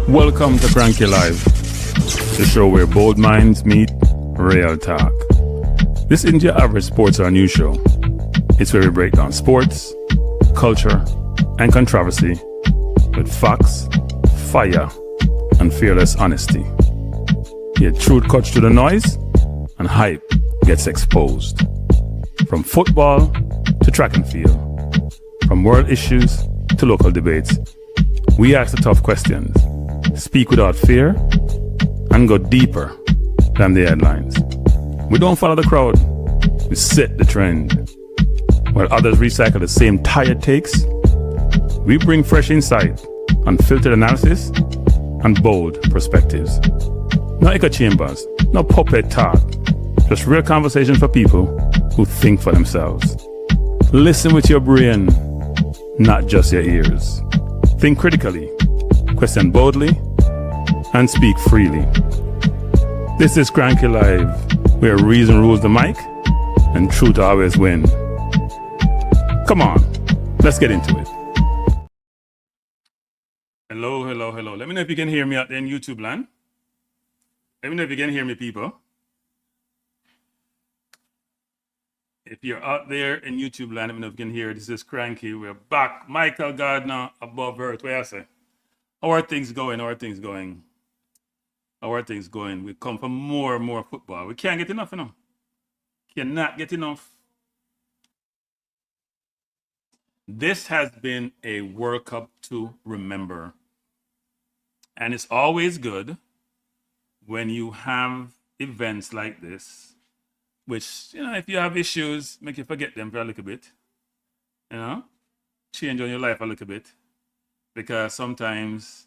Welcome to Cranky Live, the show where bold minds meet real talk. This isn't your average sports or news show. It's where we break down sports, culture, and controversy with facts, fire, and fearless honesty. Here, truth cuts through the noise, and hype gets exposed. From football to track and field, from world issues to local debates, we ask the tough questions, speak without fear, and go deeper than the headlines. We don't follow the crowd, we set the trend. While others recycle the same tired takes, we bring fresh insight, unfiltered analysis, and bold perspectives. No echo chambers, no puppet talk, just real conversation for people who think for themselves. Listen with your brain, not just your ears. Think critically, question boldly, and speak freely. This is Cranky Live, where reason rules the mic and truth always win. Come on, let's get into it. Hello. Let me know if you can hear me out there in YouTube land. Let me know if you can hear me, people. If you're out there in YouTube land, let me know if you can hear. This is Cranky. We're back. Michael Gardner above earth. What I say? How are things going? We come for more and more football. We can't get enough, Cannot get enough. This has been a World Cup to remember. And it's always good when you have events like this, which, if you have issues, make you forget them for a little bit. Change on your life a little bit. Because sometimes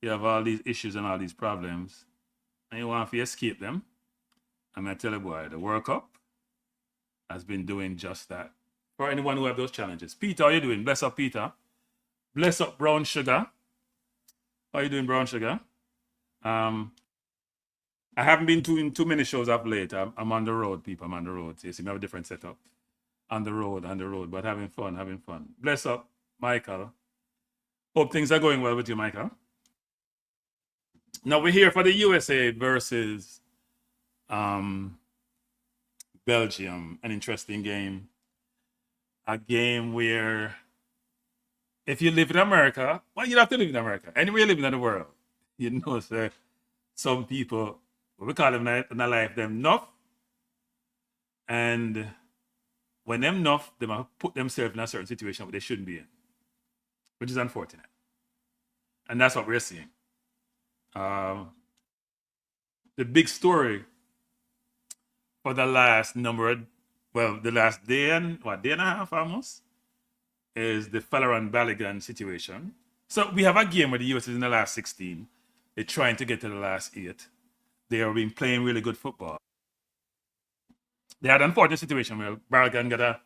you have all these issues and all these problems, and you want to escape them. I'm going to tell you, boy, the World Cup has been doing just that. For anyone who have those challenges. Peter, how you doing? Bless up, Peter. Bless up, Brown Sugar. How you doing, Brown Sugar? I haven't been doing too many shows up late. I'm on the road, people. I'm on the road. So you see me have a different setup. On the road, but having fun. Bless up, Michael. Hope things are going well with you, Michael. Now we're here for the USA versus Belgium. An interesting game. A game where if you live in America, well, you don't have to live in America. Anywhere you live in the world, sir, some people, we call them in their life, them enough. And when them enough, they might put themselves in a certain situation where they shouldn't be in, which is unfortunate. And that's what we're seeing. The big story for the last the last day and a half almost, is the Falaran Balogun situation. So we have a game where the US is in the last 16. They're trying to get to the last 8. They have been playing really good football. They had an unfortunate situation where Balogun got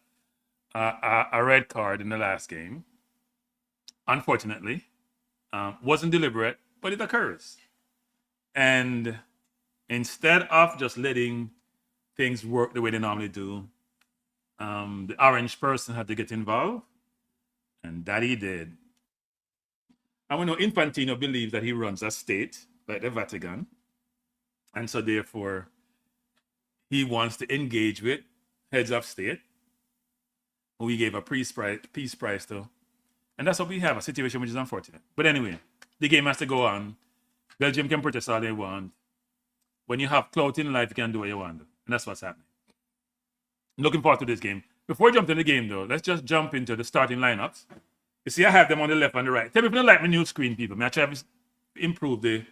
a red card in the last game. Unfortunately. Wasn't deliberate, but it occurs. And instead of just letting things work the way they normally do, the orange person had to get involved, and that he did. And we know Infantino believes that he runs a state like the Vatican, and so therefore he wants to engage with heads of state who he gave a peace prize to. And that's what we have, a situation which is unfortunate. But anyway, the game has to go on. Belgium can protest all they want. When you have clout in life, you can do what you want. And that's what's happening. I'm looking forward to this game. Before we jump into the game, though, let's just jump into the starting lineups. You see, I have them on the left and the right. Tell me if you don't like my new screen, people. I try to improve the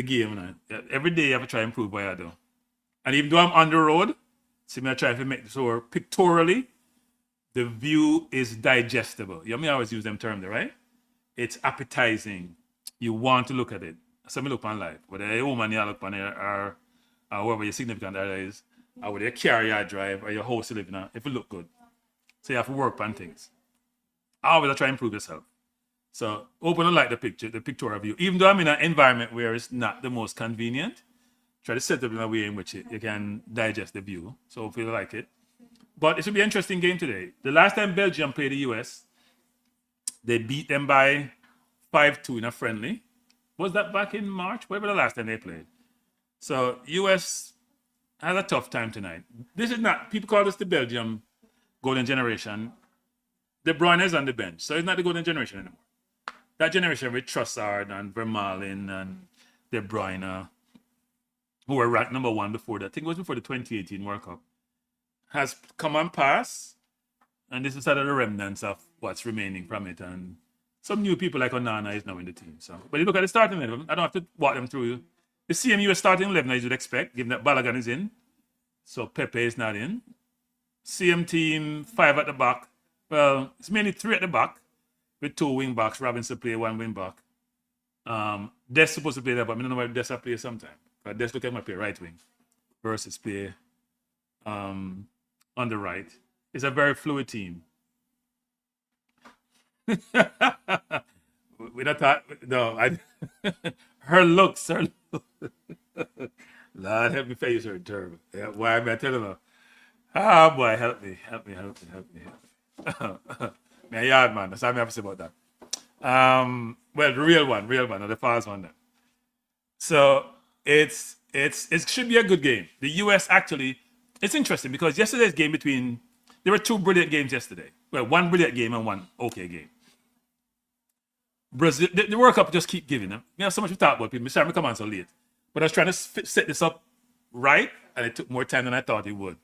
game. Every day, you have to try to improve what I do. And even though I'm on the road, see me, I try to make it so pictorially, the view is digestible. You know, I always use them terms there, right? It's appetizing. You want to look at it. So me look on life. Whether a woman you look on it or whoever your significant other is, or whether you carry your drive or your house you live in, if it look good. So you have to work on things. I always try to improve yourself. So open and like the pictorial view. Even though I'm in an environment where it's not the most convenient, try to set up in a way in which you can digest the view. So hopefully you like it. But it should be an interesting game today. The last time Belgium played the US, they beat them by 5-2 in a friendly. Was that back in March? Whatever the last time they played. So US has a tough time tonight. This is not, people call this the Belgium golden generation. De Bruyne is on the bench, so it's not the golden generation anymore. That generation with Trossard and Vermaelen and De Bruyne, who were ranked number 1 before that, I think it was before the 2018 World Cup, has come and passed. And this is sort of the remnants of what's remaining from it. And some new people like Onana is now in the team. So, but you look at the starting 11, I don't have to walk them through. The CMU starting 11 as you'd expect, given that Balogun is in. So Pepe is not in. CM team, 5 at the back. Well, it's mainly 3 at the back with 2 wing backs. Robinson play 1 wing back. Des supposed to play that, but I don't know why Des will play sometime. But Des look at my play right wing versus play on the right. It's a very fluid team. We don't talk, no, her looks. Lord, help me face her terrible. Yeah, why am I telling her? Ah, boy, help me. Man, yard man, that's all I have to say about that. Well, the real one, or the false one then. So it should be a good game. The US actually, it's interesting because yesterday's game there were 2 brilliant games yesterday. Well, 1 brilliant game and 1 okay game. Brazil, the World Cup just keep giving them. You know, so much we talk about people. Sorry, I come on so late. But I was trying to set this up right, and it took more time than I thought it would.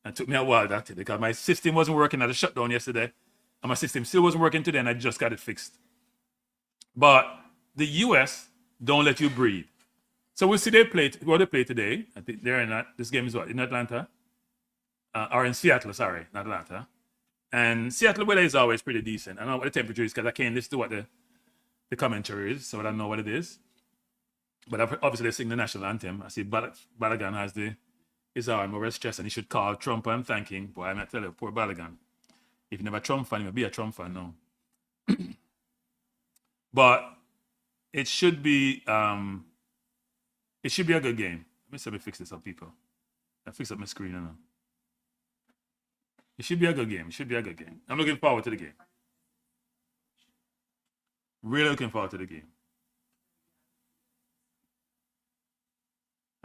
And it took me a while that because my system wasn't working at a shutdown yesterday, and my system still wasn't working today, and I just got it fixed. But the US don't let you breathe. So we'll see they play today. I think they're in this game is what, in Atlanta? Or in Seattle, sorry, not Atlanta. And Seattle weather is always pretty decent. I don't know what the temperature is because I can't listen to what the commentary is, so I don't know what it is. But obviously they sing the national anthem. I see Balogun has his arm over his chest and he should call Trump and thank him. Boy, I might tell you, poor Balogun. If you never Trump fan, you will be a Trump fan now. But it should be a good game. Let me fix this up, people. I fix up my screen now. It should be a good game. I'm looking forward to the game. Really looking forward to the game.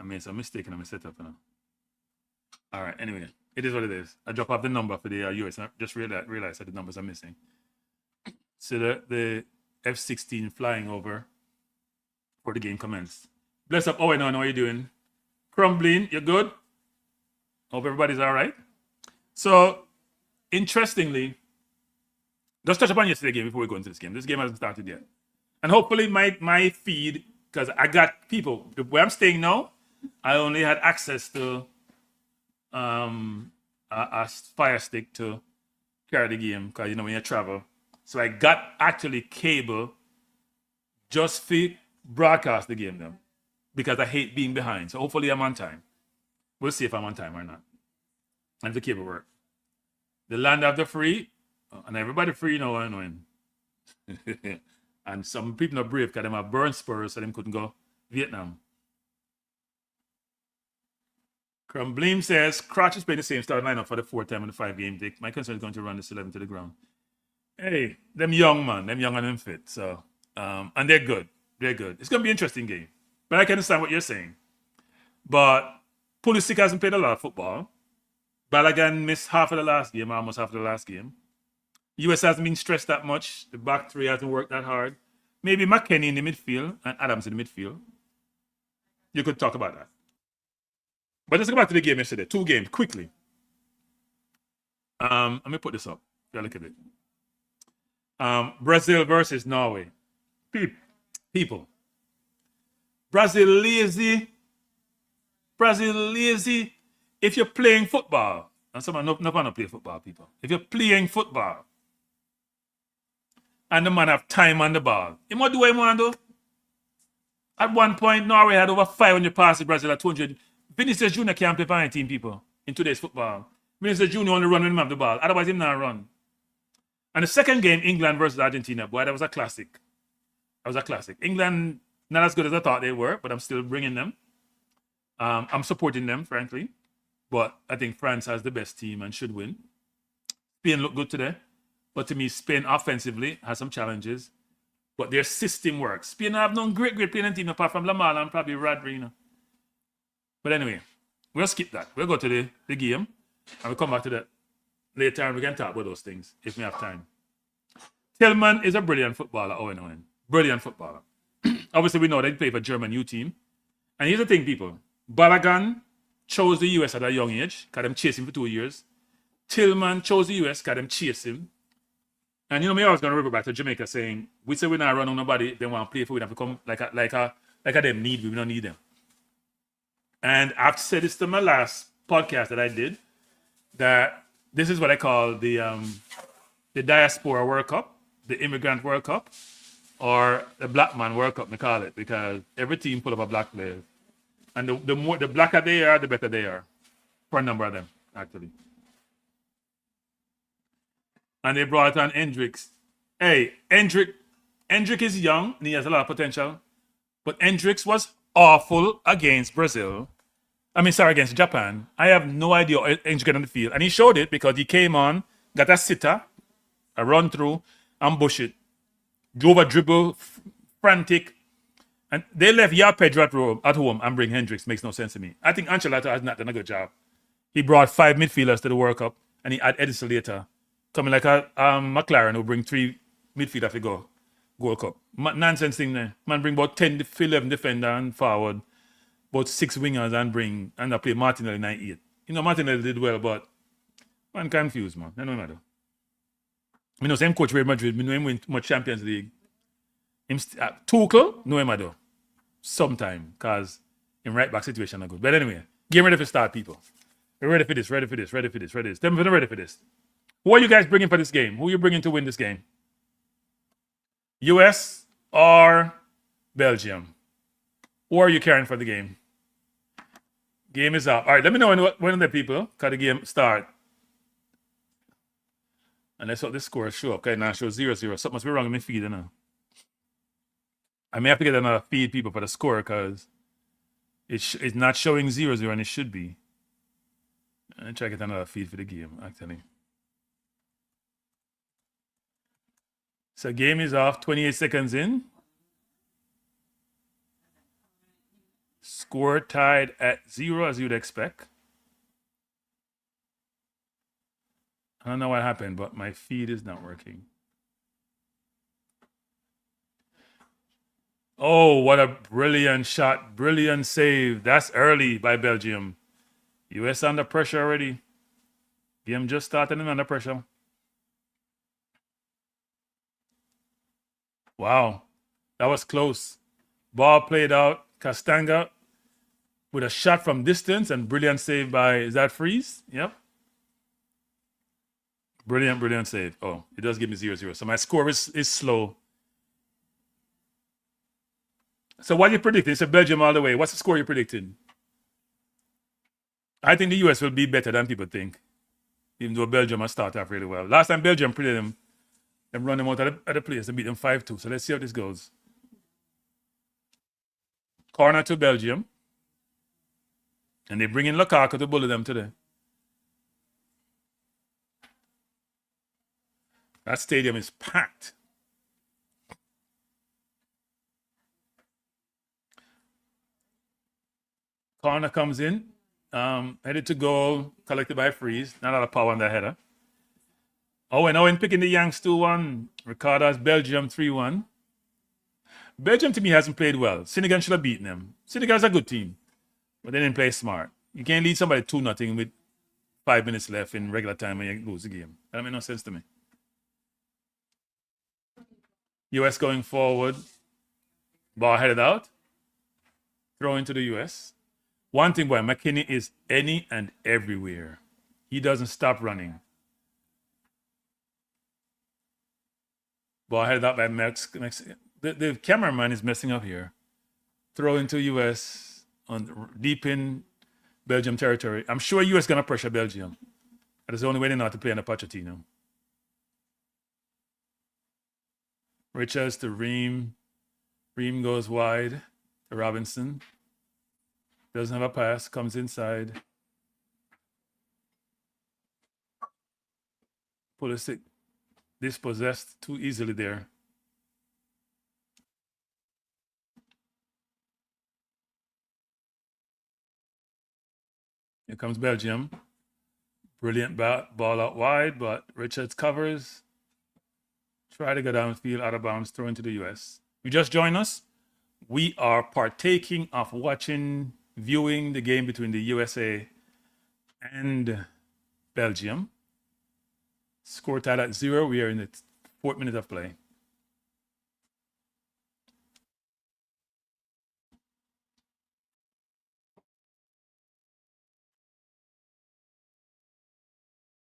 I made some mistake in my setup now. All right, anyway, it is what it is. I drop off the number for the US and I just realized that the numbers are missing. So the F-16 flying over before the game commenced. Bless up. Oh, I know how you doing. Crumbling, you're good? Hope everybody's all right. So, interestingly, let's touch upon yesterday's game before we go into this game. This game hasn't started yet. And hopefully my feed, because I got people, where I'm staying now, I only had access to a Fire Stick to carry the game, because, you know, when you travel. So I got actually cable just for broadcast the game now, because I hate being behind. So hopefully I'm on time. We'll see if I'm on time or not. And the cable work. The land of the free, and everybody free now and when. And some people are brave because they have burn spurs, so they couldn't go Vietnam. Crumbleem says, Crouch is playing the same starting lineup for the 4th time in the 5-game. My concern is going to run this 11 to the ground. Hey, them young, man. Them young and them fit. So, and they're good. They're good. It's going to be an interesting game. But I can understand what you're saying. But Pulisic hasn't played a lot of football. Balogun missed half of the last game, almost half of the last game. US hasn't been stressed that much. The back 3 hasn't worked that hard. Maybe McKennie in the midfield and Adams in the midfield. You could talk about that. But let's go back to the game yesterday. 2 games, quickly. Let me put this up. Look at it. Brazil versus Norway. People. Brazil lazy. If you're playing football, and someone not play football, people. If you're playing football, and the man have time on the ball, he might do what he want to do. At one point, Norway had over 500 passes, Brazil at 200. Vinicius Jr. can't play for any team, people, in today's football. Vinicius Jr. only run when he have the ball. Otherwise, he not run. And the second game, England versus Argentina, boy, that was a classic. England, not as good as I thought they were, but I'm still bringing them. I'm supporting them, frankly. But I think France has the best team and should win. Spain looked good today. But to me, Spain offensively has some challenges. But their system works. Spain have no great playing team apart from Lamar and probably Rodri, you know. But anyway, we'll skip that. We'll go to the game and we'll come back to that later and we can talk about those things if we have time. Tillman is a brilliant footballer, Owen Owen. Brilliant footballer. Obviously, we know that he played for German U team. And here's the thing, people. Balogun chose the US at a young age, because them chase him for 2 years. Tillman chose the US, because them chase him. And you know, me always going to revert back to Jamaica saying, we say we're not running nobody, they want to play for we have to come like a them need, we don't need them. And I've said this to my last podcast that I did, that this is what I call the Diaspora World Cup, the Immigrant World Cup, or the Black Man World Cup, they call it, because every team pull up a black player. And the blacker they are, the better they are. For a number of them, actually. And they brought on Hendricks. Hey, Hendrick is young and he has a lot of potential. But Hendricks was awful against Brazil. Against Japan. I have no idea how Hendricks got on the field. And he showed it because he came on, got a sitter, a run through, ambush it. Drove a dribble, frantic. And they left Yao Pedro at home and bring Hendricks. Makes no sense to me. I think Ancelotti has not done a good job. He brought 5 midfielders to the World Cup and he had Edison later. Coming like a McLaren who bring 3 midfielders to go World Cup. Nonsense thing there. Man bring about 10 to 11 defender and forward. About 6 wingers and I play Martinelli 98. You know, Martinelli did well, but man confused, man. I know matter. You know, same coach Real Madrid, I know him win much Champions League. Tuchel, know him though. Sometime, because in right back situation are good. But anyway, game ready for start, people. We're ready for this. Tell me if you're ready for this. Who are you guys bringing for this game? Who are you bringing to win this game? US or Belgium? Who are you carrying for the game? Game is up. All right, let me know when the people, because the game start. And let's hope this score show up. Okay, now it shows 0-0. Something must be wrong with my feed, you know. I may have to get another feed, people, for the score, because it's not showing 0-0 and it should be. And try to get another feed for the game, actually. So game is off, 28 seconds in. Score tied at 0 as you'd expect. I don't know what happened, but my feed is not working. Oh, what a brilliant shot. Brilliant save. That's early by Belgium. US under pressure already. Game just started and under pressure. Wow. That was close. Ball played out. Castanga with a shot from distance and brilliant save by, is that Freeze? Yep. Brilliant save. Oh, it does give me 0-0. So my score is slow. So what are you predicting? It's a Belgium all the way. What's the score you're predicting? I think the US will be better than people think. Even though Belgium has started off really well. Last time Belgium played them run them out of the place and beat them 5-2. So let's see how this goes. Corner to Belgium. And they bring in Lukaku to bully them today. That stadium is packed. Corner comes in. Headed to goal. Collected by Freeze. Not a lot of power on that header. Owen picking the Yanks 2-1. Ricardo's Belgium 3-1. Belgium to me hasn't played well. Senegal should have beaten them. Senegal's a good team. But they didn't play smart. You can't lead somebody 2-0 with 5 minutes left in regular time and you lose the game. That makes no sense to me. US going forward. Ball headed out. Throw into the US. One thing, boy, McKinney is any and everywhere. He doesn't stop running. Ball headed out by the cameraman is messing up here. Throw into US on deep in Belgium territory. I'm sure US gonna pressure Belgium. That is the only way they know how to play on the Pochettino. Richards to Ream. Ream goes wide to Robinson. Doesn't have a pass, comes inside. Pulisic dispossessed too easily there. Here comes Belgium. Brilliant ball out wide, but Richards covers. Try to go downfield, out of bounds, throw into the US. You just joined us? We are partaking of viewing the game between the USA and Belgium. Score tied at 0. We are in the 4th minute of play.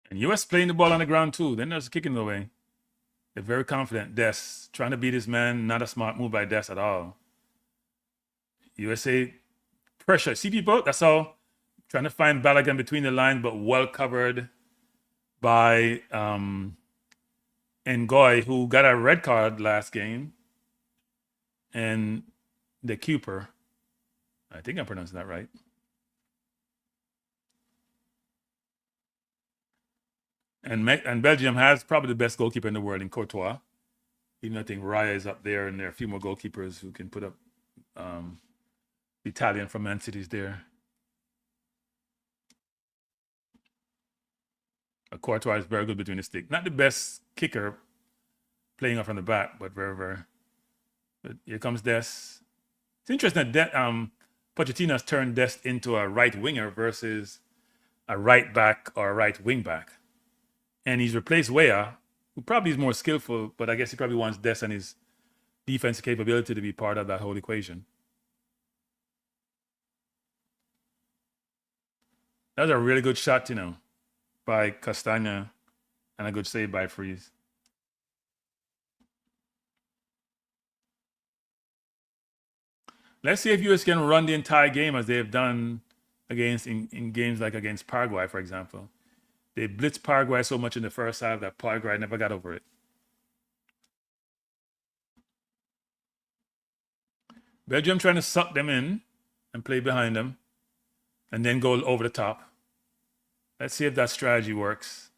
And US playing the ball on the ground too. Then there's kicking it away. They're very confident. Des trying to beat his man. Not a smart move by Des at all. USA pressure. See people? That's all. Trying to find Balogun between the lines, but well covered by Ngoy, who got a red card last game. And the Cooper. I think I'm pronouncing that right. And Belgium has probably the best goalkeeper in the world in Courtois. Even I think Raya is up there, and there are a few more goalkeepers who can put up. Italian from Man City's there. Courtois is very good between the stick. Not the best kicker playing off from the back, but very, very. But here comes Des. It's interesting that Pochettino has turned Des into a right winger versus a right back or a right wing back. And he's replaced Weah, who probably is more skillful, but I guess he probably wants Des and his defensive capability to be part of that whole equation. That was a really good shot, by Castagna, and a good save by Freeze. Let's see if US can run the entire game as they have done against in games like against Paraguay, for example. They blitzed Paraguay so much in the first half that Paraguay never got over it. Belgium trying to suck them in and play behind them and then go over the top. Let's see if that strategy works.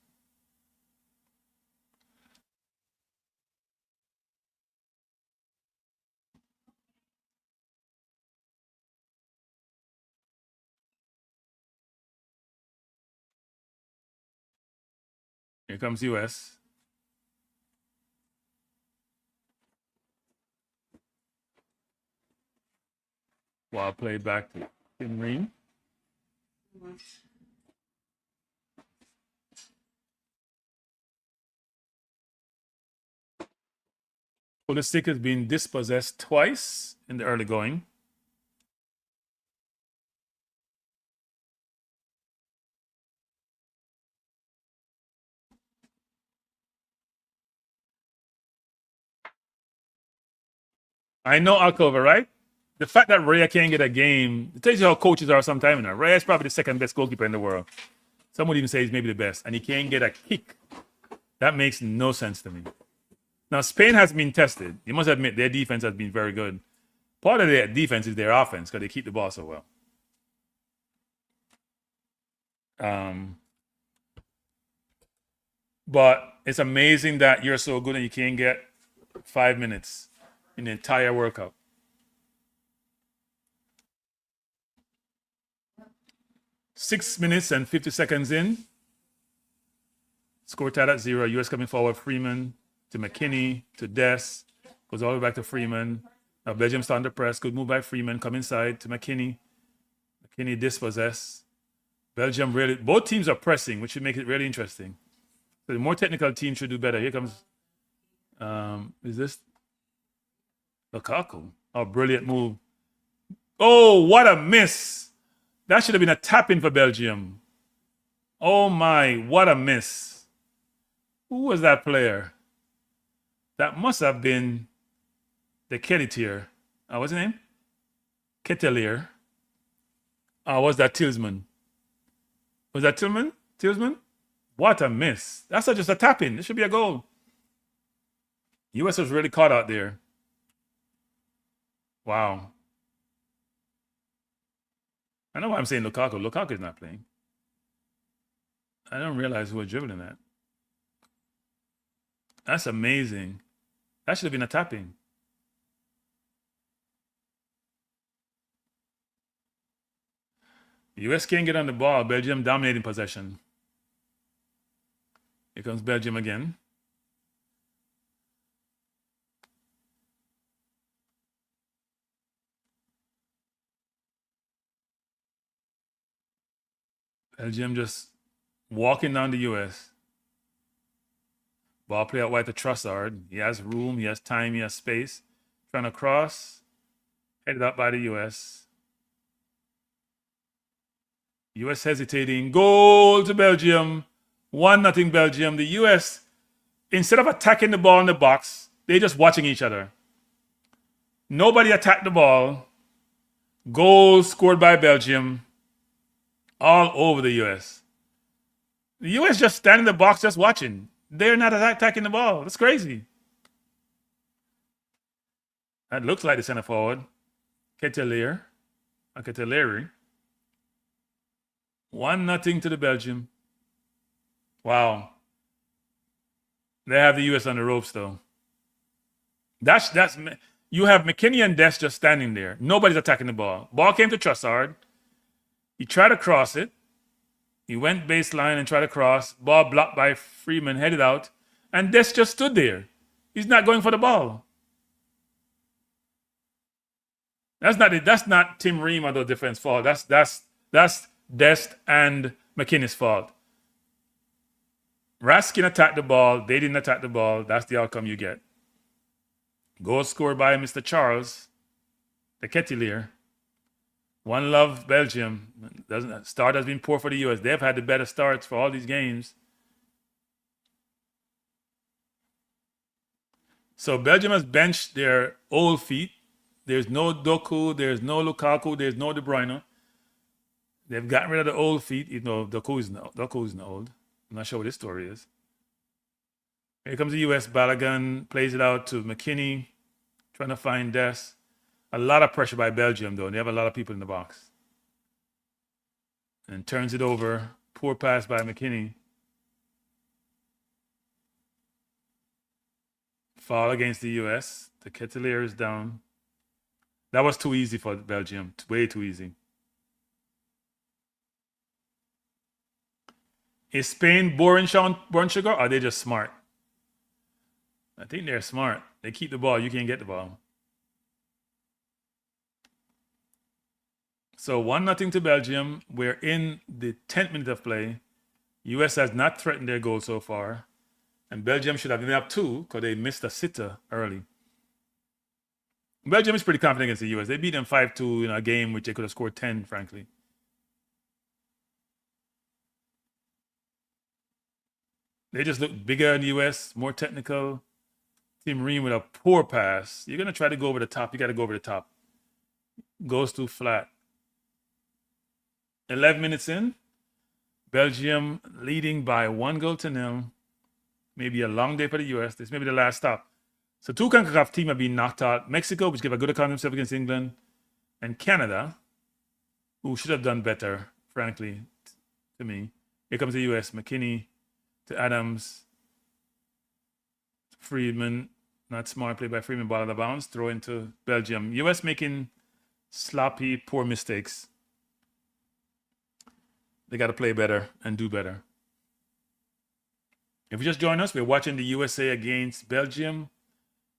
Here comes US. Well played back to Tim Ream. Pulisic has been dispossessed twice in the early going. I know Alcova, right? The fact that Raya can't get a game, it tells you how coaches are sometimes now. Raya is probably the second best goalkeeper in the world. Some would even say he's maybe the best, and he can't get a kick. That makes no sense to me. Now, Spain has been tested. You must admit their defense has been very good. Part of their defense is their offense because they keep the ball so well. But it's amazing that you're so good and you can't get 5 minutes in the entire World Cup. Six minutes and 50 seconds in. Score tied at 0. US coming forward. Freeman to McKinney to Des. Goes all the way back to Freeman. Now Belgium starting to press. Good move by Freeman. Come inside to McKinney. McKinney dispossessed. Belgium really, both teams are pressing, which should make it really interesting. So the more technical team should do better. Here comes, is this Lukaku? Oh, brilliant move. Oh, what a miss. That should have been a tap-in for Belgium. Oh my, what a miss. Who was that player? That must have been the Keditier. What's his name? Ketelier. Was that Tillsman? Was that Tillman? Tillsman? What a miss. That's not just a tap-in. This should be a goal. US was really caught out there. Wow. I know why I'm saying Lukaku. Lukaku is not playing. I don't realize who was dribbling that. That's amazing. That should have been a tap-in. US can't get on the ball. Belgium dominating possession. Here comes Belgium again. Belgium just walking down the US. Ball play out wide to Trossard. He has room, he has time, he has space. Trying to cross. Headed up by the US. US hesitating. Goal to Belgium. 1-0 Belgium. The US, instead of attacking the ball in the box, they're just watching each other. Nobody attacked the ball. Goal scored by Belgium. All over the US. The US just standing in the box just watching. They're not attacking the ball. That's crazy. That looks like the center forward. Keteler. Keteleri. 1-0 to the Belgium. Wow. They have the US on the ropes though. That's you have McKinney and Dest just standing there. Nobody's attacking the ball. Ball came to Trossard. He tried to cross it. He went baseline and tried to cross. Ball blocked by Freeman, headed out. And Dest just stood there. He's not going for the ball. That's not Tim Ream or the defense fault. That's Dest and McKinney's fault. Raskin attacked the ball. They didn't attack the ball. That's the outcome you get. Goal scored by Mr. Charles, the Ketelier. One love, Belgium. Start has been poor for the US. They've had the better starts for all these games. So Belgium has benched their old feet. There's no Doku, there's no Lukaku, there's no De Bruyne. They've gotten rid of the old feet, even though Doku isn't old. I'm not sure what his story is. Here comes the US. Balogun plays it out to McKinney, trying to find Dest. A lot of pressure by Belgium, though. They have a lot of people in the box. And turns it over. Poor pass by McKinney. Foul against the US. The Ketelier is down. That was too easy for Belgium. Way too easy. Is Spain born sugar, or are they just smart? I think they're smart. They keep the ball. You can't get the ball. So 1-0 to Belgium. We're in the 10th minute of play. US has not threatened their goal so far. And Belgium should have been up 2 because they missed a sitter early. Belgium is pretty confident against the US. They beat them 5-2 in a game which they could have scored 10, frankly. They just look bigger in the US, more technical. Tim Ream with a poor pass. You're going to try to go over the top. You got to go over the top. Goes too flat. 11 minutes in. Belgium leading by 1-0. Maybe a long day for the US. This may be the last stop. So 2 CONCACAF teams have been knocked out. Mexico, which gave a good account of themselves against England. And Canada, who should have done better, frankly, to me. Here comes the US. McKinney to Adams. Freeman, not smart play by Freeman, ball out of bounds, throw into Belgium. US making sloppy, poor mistakes. They got to play better and do better. If you just join us, we're watching the USA against Belgium.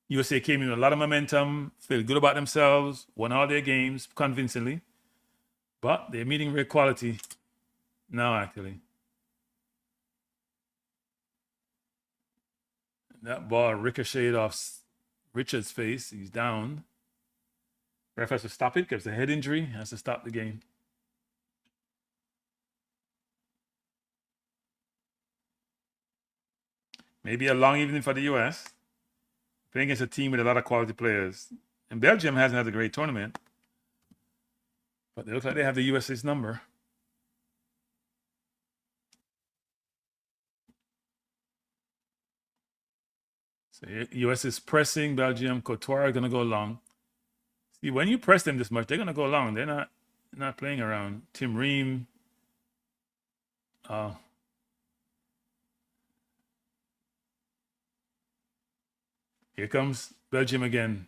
USA came in with a lot of momentum, feel good about themselves, won all their games convincingly. But they're meeting real quality now, actually. That ball ricocheted off Richard's face. He's down. Ref has to stop it because it's a head injury. Has to stop the game. Maybe a long evening for the US. Playing against a team with a lot of quality players. And Belgium hasn't had a great tournament. But they look like they have the USA's number. So US is pressing Belgium. Courtois are going to go long. See, when you press them this much, they're going to go long. They're not playing around. Tim Ream. Here comes Belgium again.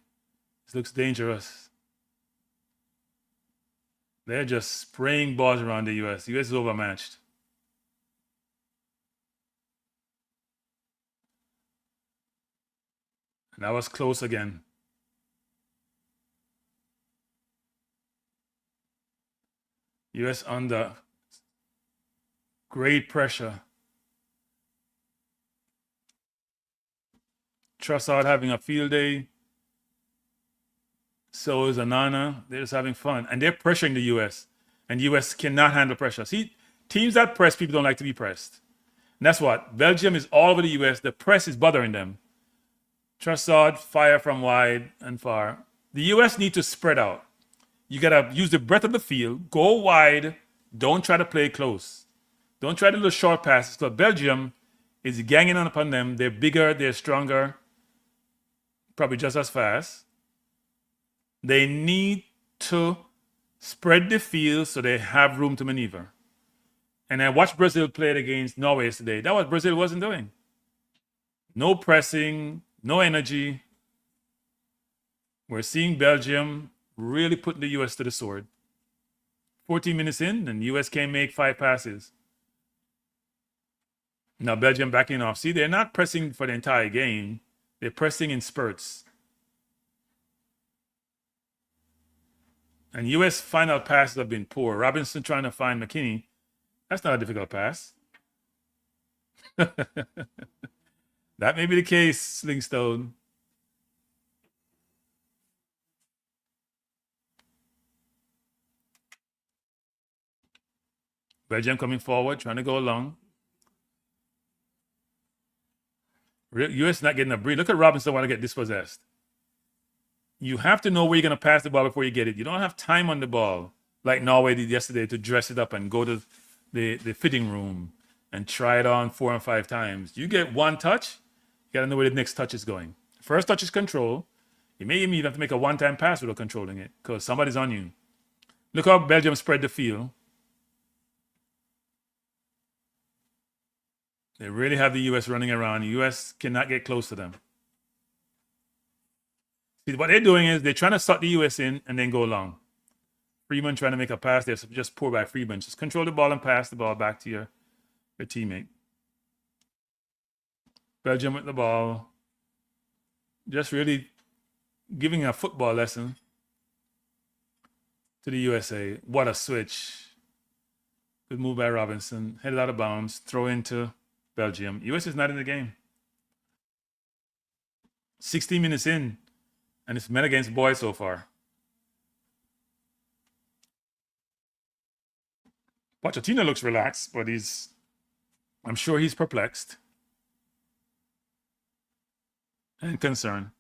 This looks dangerous. They're just spraying balls around the US. The US is overmatched. And that was close again. US under great pressure. Trossard having a field day. So is Anana. They're just having fun. And they're pressuring the US. And the US cannot handle pressure. See, teams that press people don't like to be pressed. And that's what. Belgium is all over the US. The press is bothering them. Trossard, fire from wide and far. The US need to spread out. You gotta use the breadth of the field, go wide, don't try to play close. Don't try to do short passes. So Belgium is ganging on upon them. They're bigger, they're stronger, probably just as fast. They need to spread the field so they have room to maneuver. And I watched Brazil play it against Norway yesterday. That was Brazil wasn't doing. No pressing, no energy. We're seeing Belgium really putting the US to the sword. 14 minutes in, and US can't make 5 passes. Now Belgium backing off. See, they're not pressing for the entire game. They're pressing in spurts. And US final passes have been poor. Robinson trying to find McKinney. That's not a difficult pass. That may be the case, Slingstone. Belgium coming forward, trying to go along. US not getting a breathe. Look at Robinson want to get dispossessed. You have to know where you're going to pass the ball before you get it. You don't have time on the ball like Norway did yesterday to dress it up and go to the fitting room and try it on 4 and 5 times. You get one touch, you got to know where the next touch is going. First touch is control. You may even have to make a one-time pass without controlling it because somebody's on you. Look how Belgium spread the field. They really have the US running around. The US cannot get close to them. See, what they're doing is they're trying to suck the US in and then go long. Freeman trying to make a pass there, so just poor by Freeman. Just control the ball and pass the ball back to your teammate. Belgium with the ball. Just really giving a football lesson to the USA. What a switch. Good move by Robinson. Headed out of bounds. Throw into Belgium. US is not in the game. 16 minutes in, and it's men against boys so far. Pochettino looks relaxed, but I'm sure he's perplexed and concerned.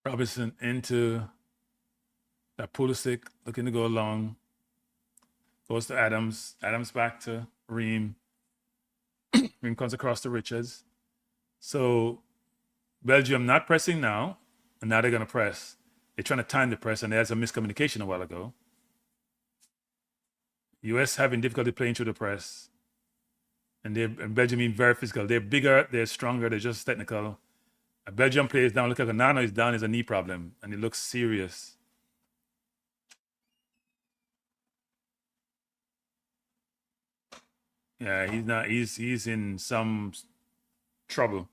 Robinson into that Pulisic looking to go along. Goes to Adams. Adams back to Ream. Ream comes across to Richards. So Belgium not pressing now, and now they're going to press. They're trying to time the press, and there's a miscommunication a while ago. US having difficulty playing through the press. And Belgium being very physical. They're bigger, they're stronger, they're just technical. A Belgium player is down. Look at Nano is down, is a knee problem, and it looks serious. Yeah, he's not. He's in some trouble.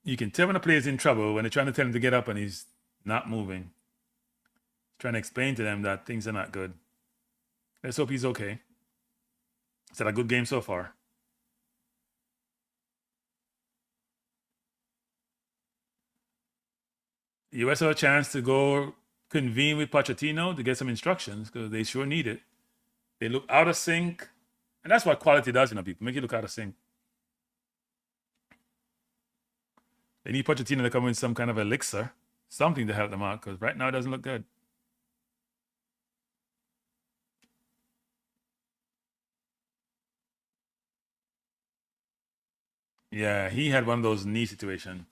You can tell when a player's in trouble when they're trying to tell him to get up and he's not moving. Trying to explain to them that things are not good. Let's hope he's okay. It's had a good game so far. The US have a chance to go convene with Pochettino to get some instructions because they sure need it. They look out of sync. And that's what quality does, people. Make you look out of sync. They need Pochettino to come with some kind of elixir, something to help them out, because right now it doesn't look good. Yeah, he had one of those knee situations.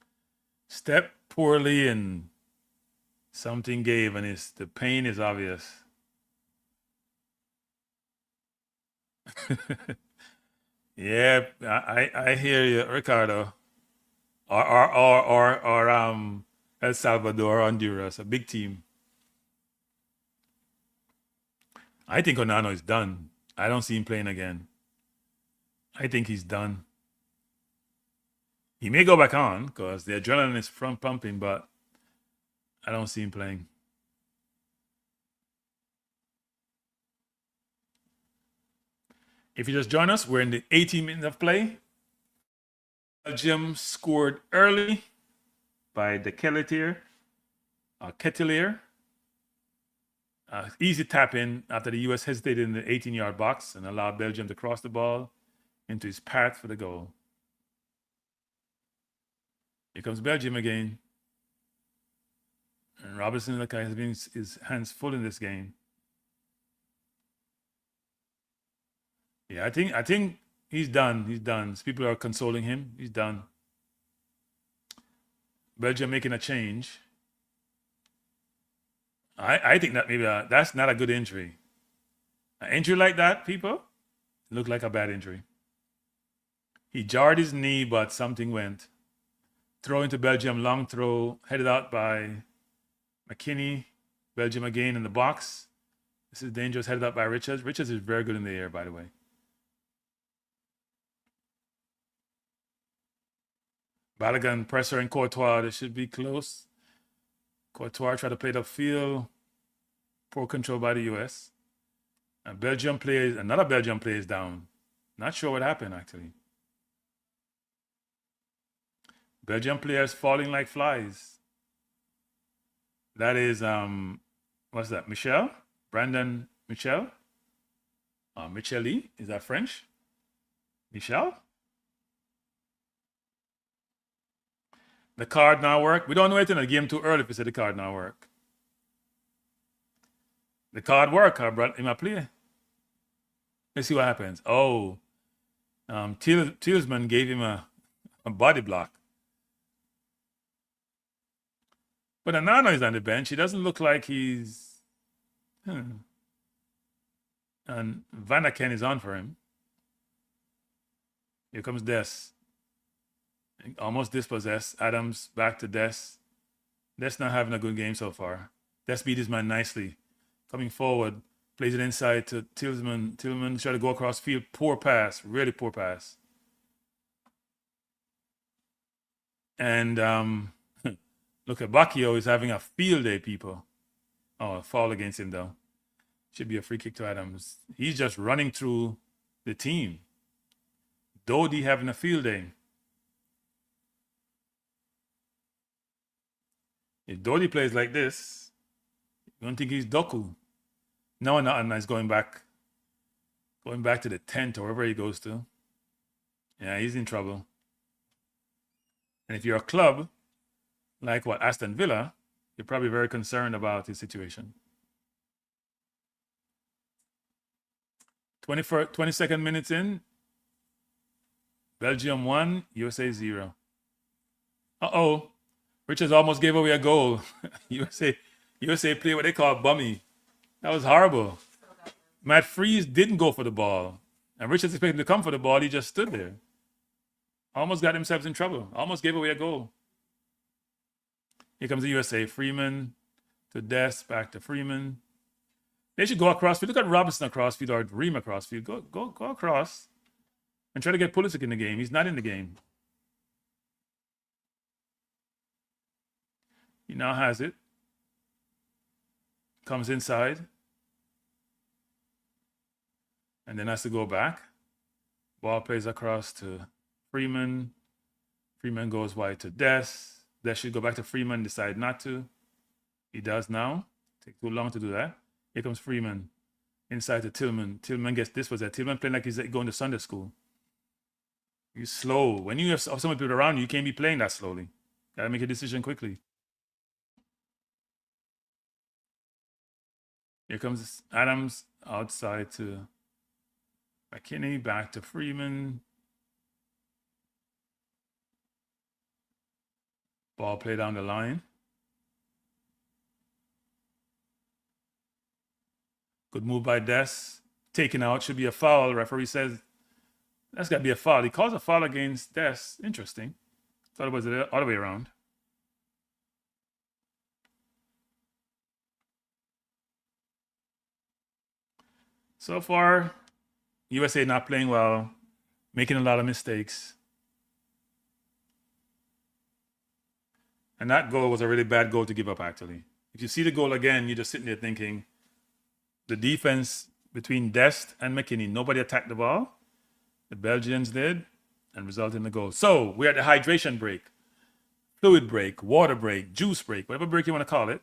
Stepped poorly and something gave, and the pain is obvious. Yeah, I hear you, Ricardo. or El Salvador, Honduras, a big team. I think Onano is done. I don't see him playing again. I think he's done. He may go back on because the adrenaline is front pumping, but I don't see him playing. If you just join us, we're in the 18 minutes of play. Belgium scored early by the Ketelier. Easy tap in after the US hesitated in the 18-yard box and allowed Belgium to cross the ball into his path for the goal. Here comes Belgium again. And Robinson has been his hands full in this game. Yeah, I think he's done. He's done. People are consoling him. He's done. Belgium making a change. I think that maybe that's not a good injury. An injury like that, people, look like a bad injury. He jarred his knee, but something went. Throw into Belgium, long throw, headed out by McKinney. Belgium again in the box. This is dangerous, headed out by Richards. Richards is very good in the air, by the way. Balogun pressure and Courtois. They should be close. Courtois tried to play it upfield. Poor control by the US. And another Belgium player is down. Not sure what happened, actually. Belgium players falling like flies. That is, what's that? Michel? Brandon Michel? Micheli? Is that French? Michel? The card now work. We don't know it in the game too early if we say the card now work. The card work, I brought in my play. Let's see what happens. Oh, Tielemans gave him a body block. But Onana is on the bench. He doesn't look like he's... And Van Aken is on for him. Here comes Des. Almost dispossessed. Adams back to Des. Des not having a good game so far. Des beat his man nicely. Coming forward. Plays it inside to Tielemans. Tielemans try to go across field. Poor pass. Really poor pass. And look at Bacchio is having a field day, people. Oh, a foul against him, though. Should be a free kick to Adams. He's just running through the team. Dodi having a field day. If Dodi plays like this, you don't think he's Doku. No, he's going back to the tent or wherever he goes to. Yeah, he's in trouble. And if you're a club like what Aston Villa, you're probably very concerned about his situation. 22nd minutes in. Belgium 1, USA 0. Uh-oh. Richards almost gave away a goal. USA play what they call bummy. That was horrible. Matt Freeze didn't go for the ball. And Richards expected him to come for the ball. He just stood there. Almost got himself in trouble. Almost gave away a goal. Here comes the USA. Freeman to Des, back to Freeman. They should go across field. Look at Robinson across field or Ream across field. Go across and try to get Pulisic in the game. He's not in the game. He now has it. Comes inside. And then has to go back. Ball plays across to Freeman. Freeman goes wide to Des. Des should go back to Freeman, decide not to. He does now. Take too long to do that. Here comes Freeman. Inside to Tillman. Tillman gets dispossessed. Tillman playing like he's going to Sunday school. He's slow. When you have so many people around you, you can't be playing that slowly. Gotta make a decision quickly. Here comes Adams outside to McKinney, back to Freeman. Ball play down the line. Good move by Des. Taken out. Should be a foul. Referee says that's got to be a foul. He calls a foul against Des. Interesting. Thought it was the other way around. So far, USA not playing well, making a lot of mistakes. And that goal was a really bad goal to give up, actually. If you see the goal again, you're just sitting there thinking the defense between Dest and McKinney, nobody attacked the ball. The Belgians did and resulted in the goal. So we're at the hydration break, fluid break, water break, juice break, whatever break you want to call it.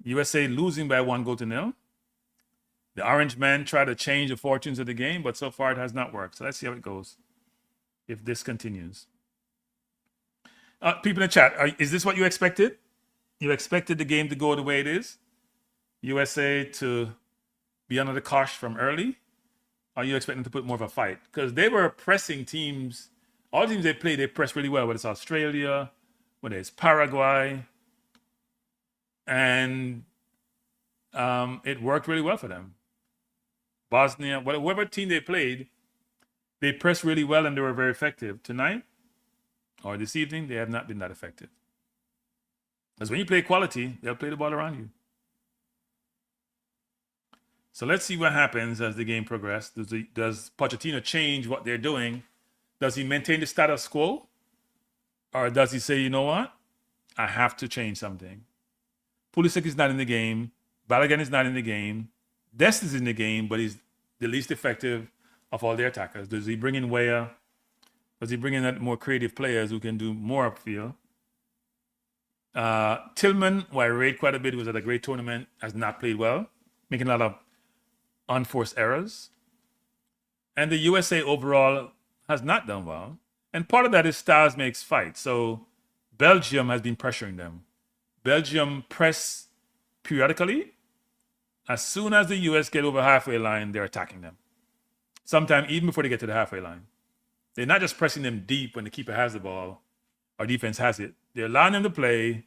USA losing by 1-0. The Orange Men try to change the fortunes of the game, but so far it has not worked. So let's see how it goes if this continues. People in the chat, is this what you expected? You expected the game to go the way it is? USA to be under the cosh from early? Or are you expecting to put more of a fight? Because they were pressing teams. All the teams they played, they pressed really well, whether it's Australia, whether it's Paraguay. And it worked really well for them. Bosnia, whatever team they played, they pressed really well and they were very effective. Tonight, or this evening, they have not been that effective. Because when you play quality, they'll play the ball around you. So let's see what happens as the game progresses. Does Pochettino change what they're doing? Does he maintain the status quo? Or does he say, you know what? I have to change something. Pulisic is not in the game. Balogun is not in the game. Dest is in the game, but he's the least effective of all their attackers. Does he bring in Weah? Does he bring in more creative players who can do more upfield? Tillman, who I rate quite a bit, was at a great tournament, has not played well, making a lot of unforced errors. And the USA overall has not done well. And part of that is styles makes fight. So Belgium has been pressuring them. Belgium press periodically. As soon as the US get over halfway line, they're attacking them. Sometimes even before they get to the halfway line. They're not just pressing them deep when the keeper has the ball or defense has it. They're allowing them to play,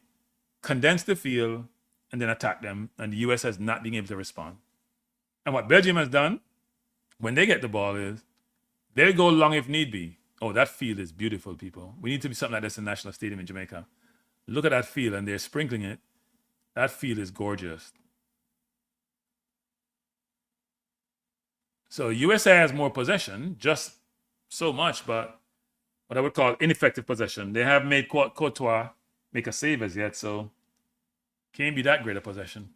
condense the field, and then attack them. And the US has not been able to respond. And what Belgium has done when they get the ball is they'll go long if need be. Oh, that field is beautiful, people. We need to be something like this in National Stadium in Jamaica. Look at that field, and they're sprinkling it. That field is gorgeous. So USA has more possession, just so much, but what I would call ineffective possession. They haven't made Courtois make a save as yet, so can't be that great a possession.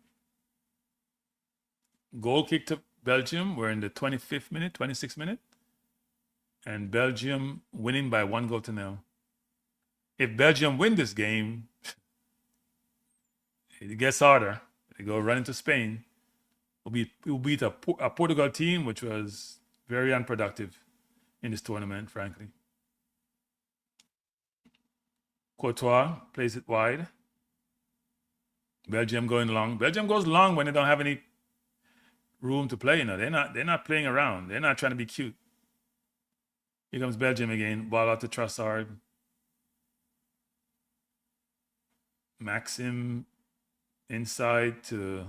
Goal kick to Belgium. We're in the 25th minute, 26th minute. And Belgium winning by 1-0. If Belgium win this game, it gets harder. They go run into Spain. We'll beat a Portugal team, which was very unproductive in this tournament, frankly. Courtois plays it wide. Belgium going long. Belgium goes long when they don't have any room to play. You know, they're not playing around. They're not trying to be cute. Here comes Belgium again. Ball out to Trossard. Maxim inside to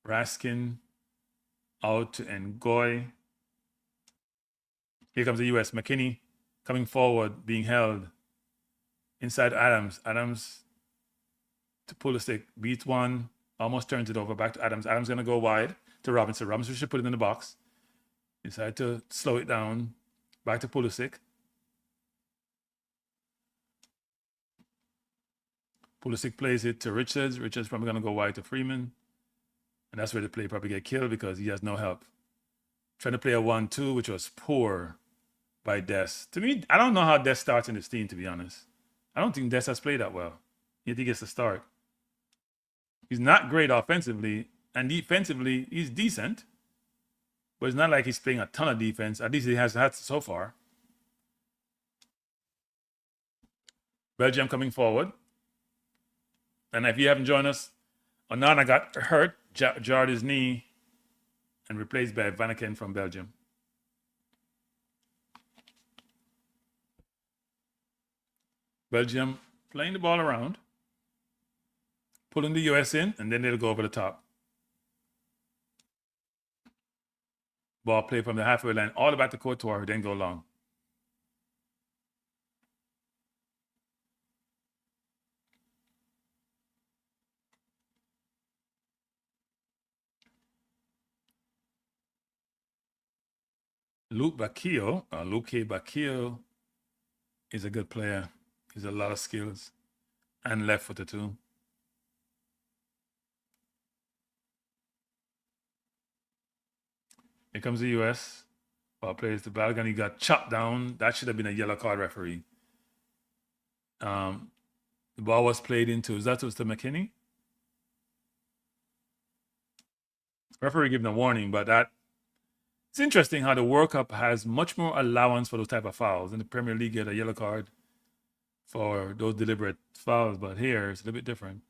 Raskin. Out to Ngoy. Here comes the US. McKinney coming forward, being held. Inside Adams. Adams to Pulisic. Beats one. Almost turns it over. Back to Adams. Adams going to go wide to Robinson. Robinson should put it in the box. Decide to slow it down. Back to Pulisic. Pulisic plays it to Richards. Richards probably going to go wide to Freeman. And that's where the play probably get killed because he has no help. Trying to play a 1-2, which was poor by Dest. To me, I don't know how Dest starts in this team, to be honest. I don't think Dest has played that well. Yet he gets the start. He's not great offensively. And defensively, he's decent. But it's not like he's playing a ton of defense. At least he has had so far. Belgium coming forward. And if you haven't joined us, Onana got hurt, jarred his knee, and replaced by Vanaken from Belgium. Belgium playing the ball around, pulling the US in, and then they'll go over the top. Ball play from the halfway line all the way back to Courtois, then go long. Luke Bakio is a good player. He's a lot of skills and left footed too. Here comes the US. Ball plays to Belgium. He got chopped down. That should have been a yellow card, referee. The ball was played into, is that was to McKinney? Referee giving a warning, but it's interesting how the World Cup has much more allowance for those type of fouls. In the Premier League, get a yellow card for those deliberate fouls, but here it's a little bit different.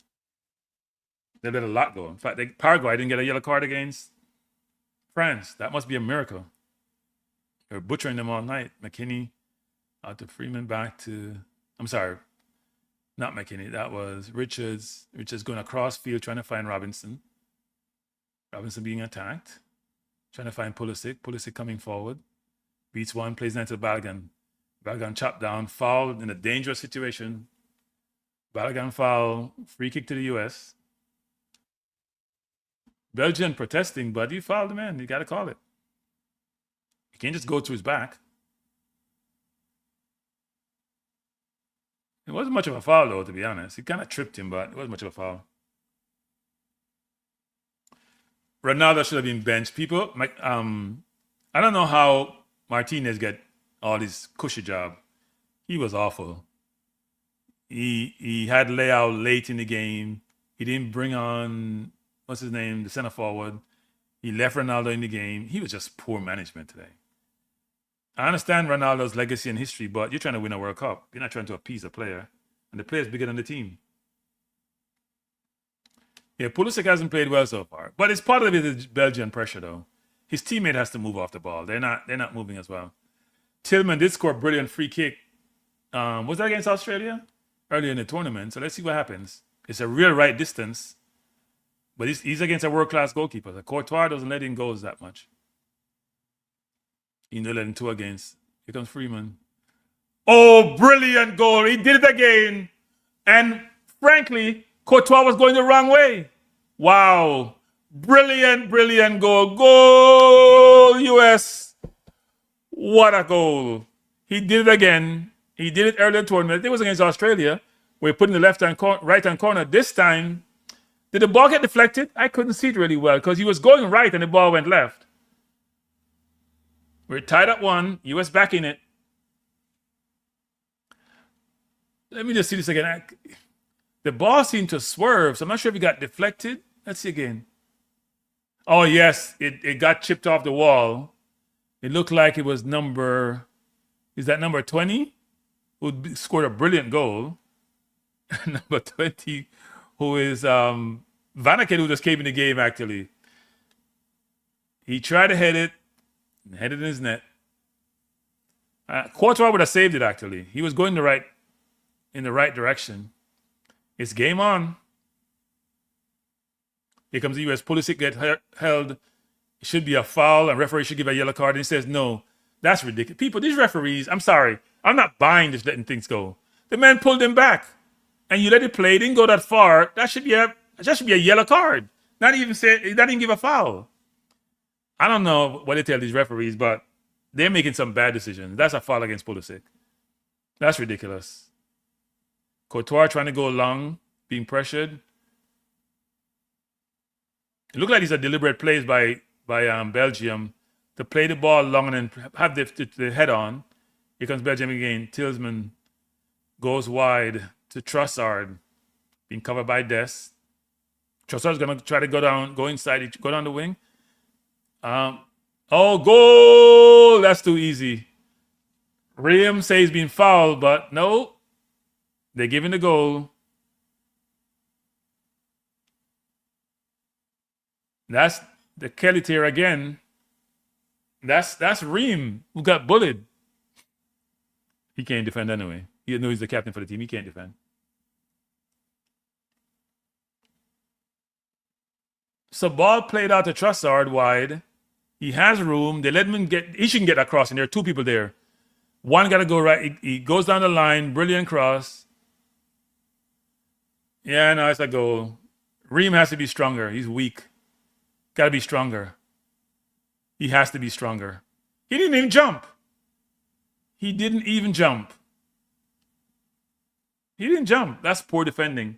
They let a lot go. In fact, Paraguay didn't get a yellow card against France. That must be a miracle. They're butchering them all night. McKinney out to Freeman, back to, I'm sorry, not McKinney. That was Richards. Richards going across field trying to find Robinson. Robinson being attacked. Trying to find Pulisic. Pulisic coming forward. Beats one, plays down to Balogun. Balogun chopped down, fouled in a dangerous situation. Balogun foul, free kick to the US. Belgium protesting, but you fouled the man. You got to call it. You can't just go to his back. It wasn't much of a foul, though, to be honest. He kind of tripped him, but it wasn't much of a foul. Ronaldo should have been benched. People, I don't know how Martinez get all this cushy job. He was awful. He had Leao late in the game. He didn't bring on, what's his name, the center forward. He left Ronaldo in the game. He was just poor management today. I understand Ronaldo's legacy and history, but you're trying to win a World Cup. You're not trying to appease a player. And the player's bigger than the team. Yeah, Pulisic hasn't played well so far. But it's part of it is Belgian pressure, though. His teammate has to move off the ball. They're not moving as well. Tillman did score a brilliant free kick. Was that against Australia? Earlier in the tournament. So let's see what happens. It's a real right distance. But he's against a world-class goalkeeper. The Courtois doesn't let in goals that much. He let in two against. Here comes Freeman. Oh, brilliant goal. He did it again. And frankly, Courtois was going the wrong way. Wow. Brilliant, brilliant goal. Goal, US. What a goal. He did it again. He did it earlier in the tournament. It was against Australia. We're putting the right-hand corner. This time, did the ball get deflected? I couldn't see it really well because he was going right and the ball went left. We're tied at 1. US back in it. Let me just see this again. The ball seemed to swerve, so I'm not sure if it got deflected. Let's see again. Oh, yes, it got chipped off the wall. It looked like it was number 20? Who scored a brilliant goal. Number 20, who is Vanaken, who just came in the game, actually. He tried to head it, and headed in his net. Courtois would have saved it, actually. He was going in the right direction. It's game on. Here comes the US. Pulisic gets held. It should be a foul, and referee should give a yellow card. And he says, no, that's ridiculous. People, these referees, I'm sorry. I'm not buying this letting things go. The man pulled him back. And you let it play, it didn't go that far. That should be a yellow card. Not even give a foul. I don't know what they tell these referees, but they're making some bad decisions. That's a foul against Pulisic. That's ridiculous. Courtois trying to go long, being pressured. It looked like these are deliberate plays by Belgium to play the ball long and then have the head on. Here comes Belgium again. Tillman goes wide to Trossard, being covered by Dest. Trossard's going to try to go inside, go down the wing. Goal! That's too easy. Ream says he's been fouled, but no. They're giving the goal. That's the Kelly tear again. That's Ream who got bullied. He can't defend anyway. You know he's the captain for the team. He can't defend. So ball played out to Trossard wide. He has room. They let him he shouldn't get across, and there are two people there. One got to go right. He goes down the line. Brilliant cross. Yeah, no, it's a goal. Ream has to be stronger. He's weak. Got to be stronger. He has to be stronger. He didn't even jump. He didn't even jump. He didn't jump. That's poor defending.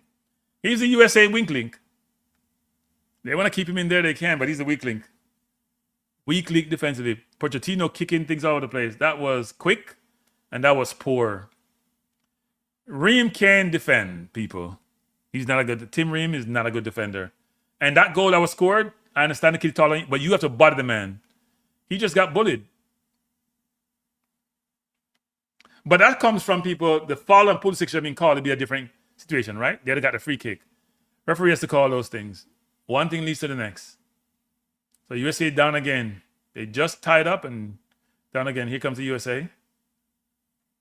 He's a USA weak link. They want to keep him in there, they can, but he's a weak link. Weak link defensively. Pochettino kicking things all over the place. That was quick, and that was poor. Ream can defend, people. He's not a good. Tim Ream is not a good defender. And that goal that was scored, I understand the kid taller, but you have to body the man. He just got bullied. But that comes from people. The foul and Pulisic should have been called to be a different situation, right? They got the free kick. Referee has to call those things. One thing leads to the next. So USA down again. They just tied up and down again. Here comes the USA.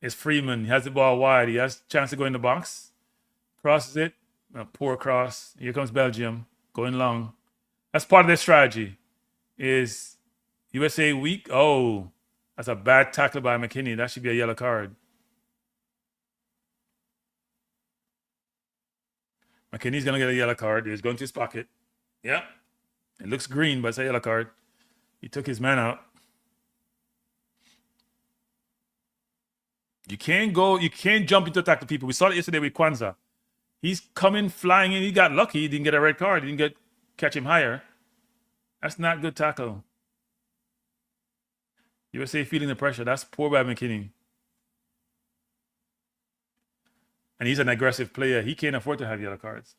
It's Freeman. He has the ball wide. He has a chance to go in the box. Crosses it. A poor cross. Here comes Belgium. Going long. That's part of their strategy. Is USA weak? Oh, that's a bad tackle by McKinney. That should be a yellow card. McKinney's going to get a yellow card. He's going to his pocket. Yeah. It looks green, but it's a yellow card. He took his man out. You can't jump into attack the people. We saw it yesterday with Kwanzaa. He's coming flying in. He got lucky. He didn't get a red card. He didn't catch him higher. That's not good tackle. USA feeling the pressure. That's poor by McKinney. And he's an aggressive player. He can't afford to have yellow cards.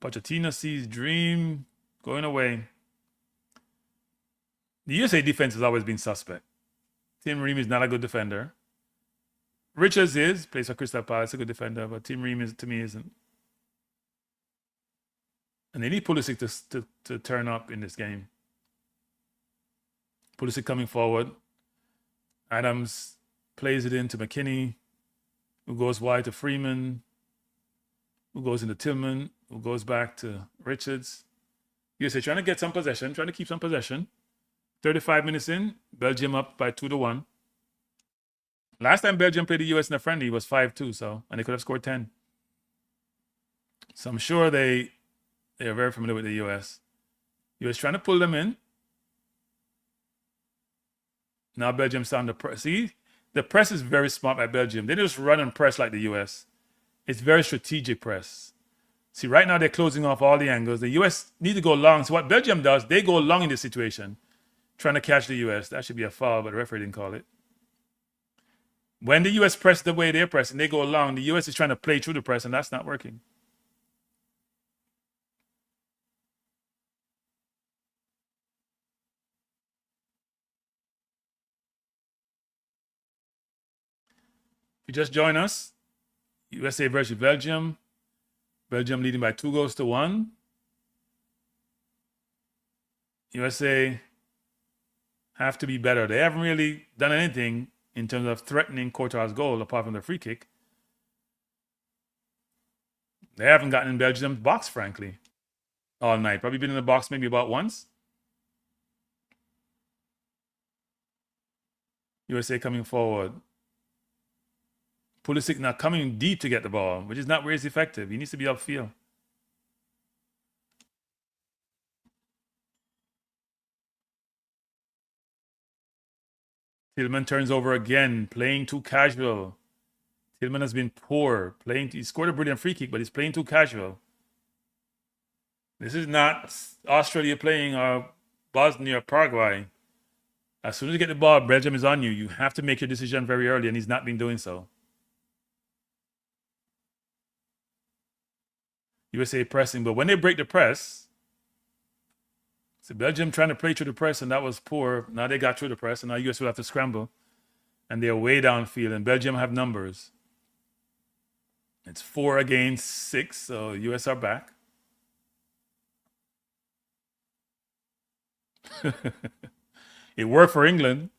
Pochettino sees dream going away. The USA defense has always been suspect. Tim Ream is not a good defender. Richards plays for Crystal Palace, a good defender, but Tim Ream to me isn't. And they need Pulisic to turn up in this game. Pulisic coming forward. Adams plays it into McKinney, who goes wide to Freeman, who goes into Tillman, who goes back to Richards. USA trying to get some possession, trying to keep some possession. 35 minutes in, Belgium up by 2-1. Last time Belgium played the US in a friendly, it was 5-2, and they could have scored 10. So I'm sure they are very familiar with the US. US trying to pull them in. Now Belgium's starting to press. See, the press is very smart by Belgium. They just run and press like the US. It's very strategic press. See, right now they're closing off all the angles. The US need to go long. So what Belgium does, they go long in this situation, trying to catch the US. That should be a foul, but the referee didn't call it. When the US press the way they're pressing, they go long. The US is trying to play through the press, and that's not working. If you just join us, USA versus Belgium. Belgium leading by 2-1. USA have to be better. They haven't really done anything in terms of threatening Courtois' goal, apart from the free kick. They haven't gotten in Belgium's box, frankly, all night. Probably been in the box maybe about once. USA coming forward. Pulisic not coming deep to get the ball, which is not where he's effective. He needs to be upfield. Tillman turns over again, playing too casual. Tillman has been poor. He scored a brilliant free kick, but he's playing too casual. This is not Australia playing Bosnia or Paraguay. As soon as you get the ball, Belgium is on you. You have to make your decision very early, and he's not been doing so. USA pressing, but when they break the press, so Belgium trying to play through the press, and that was poor. Now they got through the press, and now US will have to scramble. And they're way downfield, and Belgium have numbers. It's 4 against 6, so US are back. It worked for England.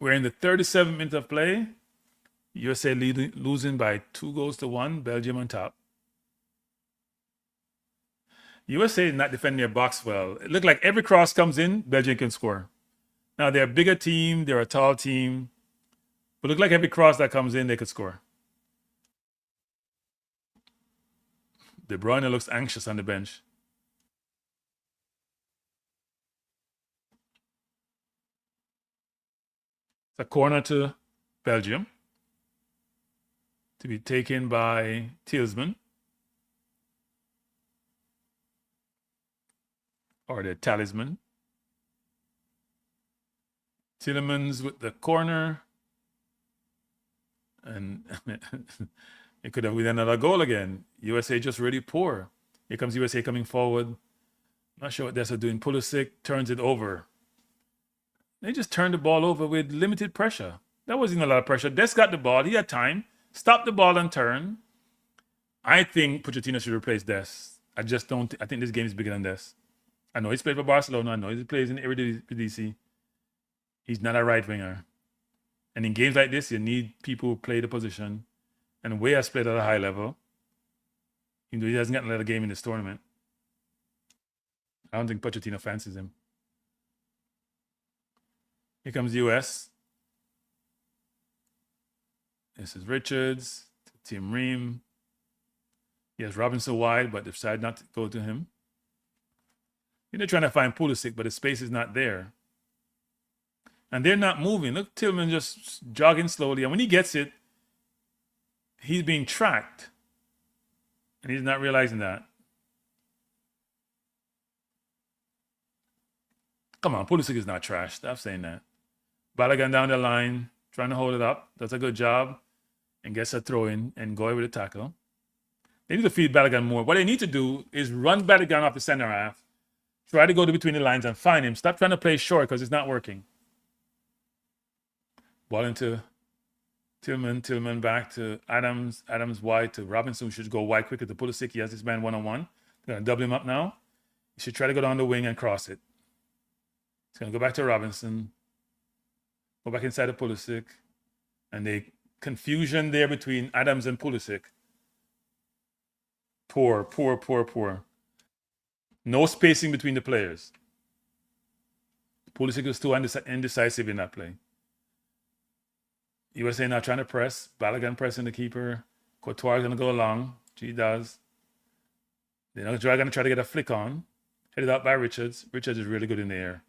We're in the 37th minute of play. USA losing by 2-1. Belgium on top. USA is not defending their box well. It looked like every cross comes in, Belgium can score. Now, they're a bigger team. They're a tall team. But it looked like every cross that comes in, they could score. De Bruyne looks anxious on the bench. It's a corner to Belgium to be taken by Tillsman, or the talisman. Tillemans with the corner. And it could have been another goal again. USA just really poor. Here comes USA coming forward. Not sure what they're doing. Pulisic turns it over. They just turned the ball over with limited pressure. That wasn't a lot of pressure. Des got the ball. He had time. Stop the ball and turn. I think Pochettino should replace Des. I just don't. I think this game is bigger than Des. I know he's played for Barcelona. I know he plays in Eredivisie. He's not a right winger. And in games like this, you need people who play the position. And Way has played at a high level. Even though he hasn't gotten another game in this tournament. I don't think Pochettino fancies him. Here comes the US. This is Richards, Tim Ream. Yes, Robinson wide, but they decided not to go to him. They're trying to find Pulisic, but the space is not there. And they're not moving. Look, Tillman just jogging slowly. And when he gets it, he's being tracked. And he's not realizing that. Come on, Pulisic is not trash. Stop saying that. Balogun down the line, trying to hold it up. Does a good job. And gets a throw in and go with a tackle. They need to feed Balogun more. What they need to do is run Balogun off the center half. Try to go to between the lines and find him. Stop trying to play short because it's not working. Ball into Tillman. Tillman back to Adams. Adams wide to Robinson. Should go wide quickly to Pulisic. He has this man one-on-one. They're going to double him up now. He should try to go down the wing and cross it. He's going to go back to Robinson. Go back inside of Pulisic. And the confusion there between Adams and Pulisic. Poor. No spacing between the players. Pulisic was too indecisive in that play. USA now trying to press. Balogun pressing the keeper. Courtois is going to go along. He does. They're going to try to get a flick on. Headed out by Richards. Richards is really good in the air.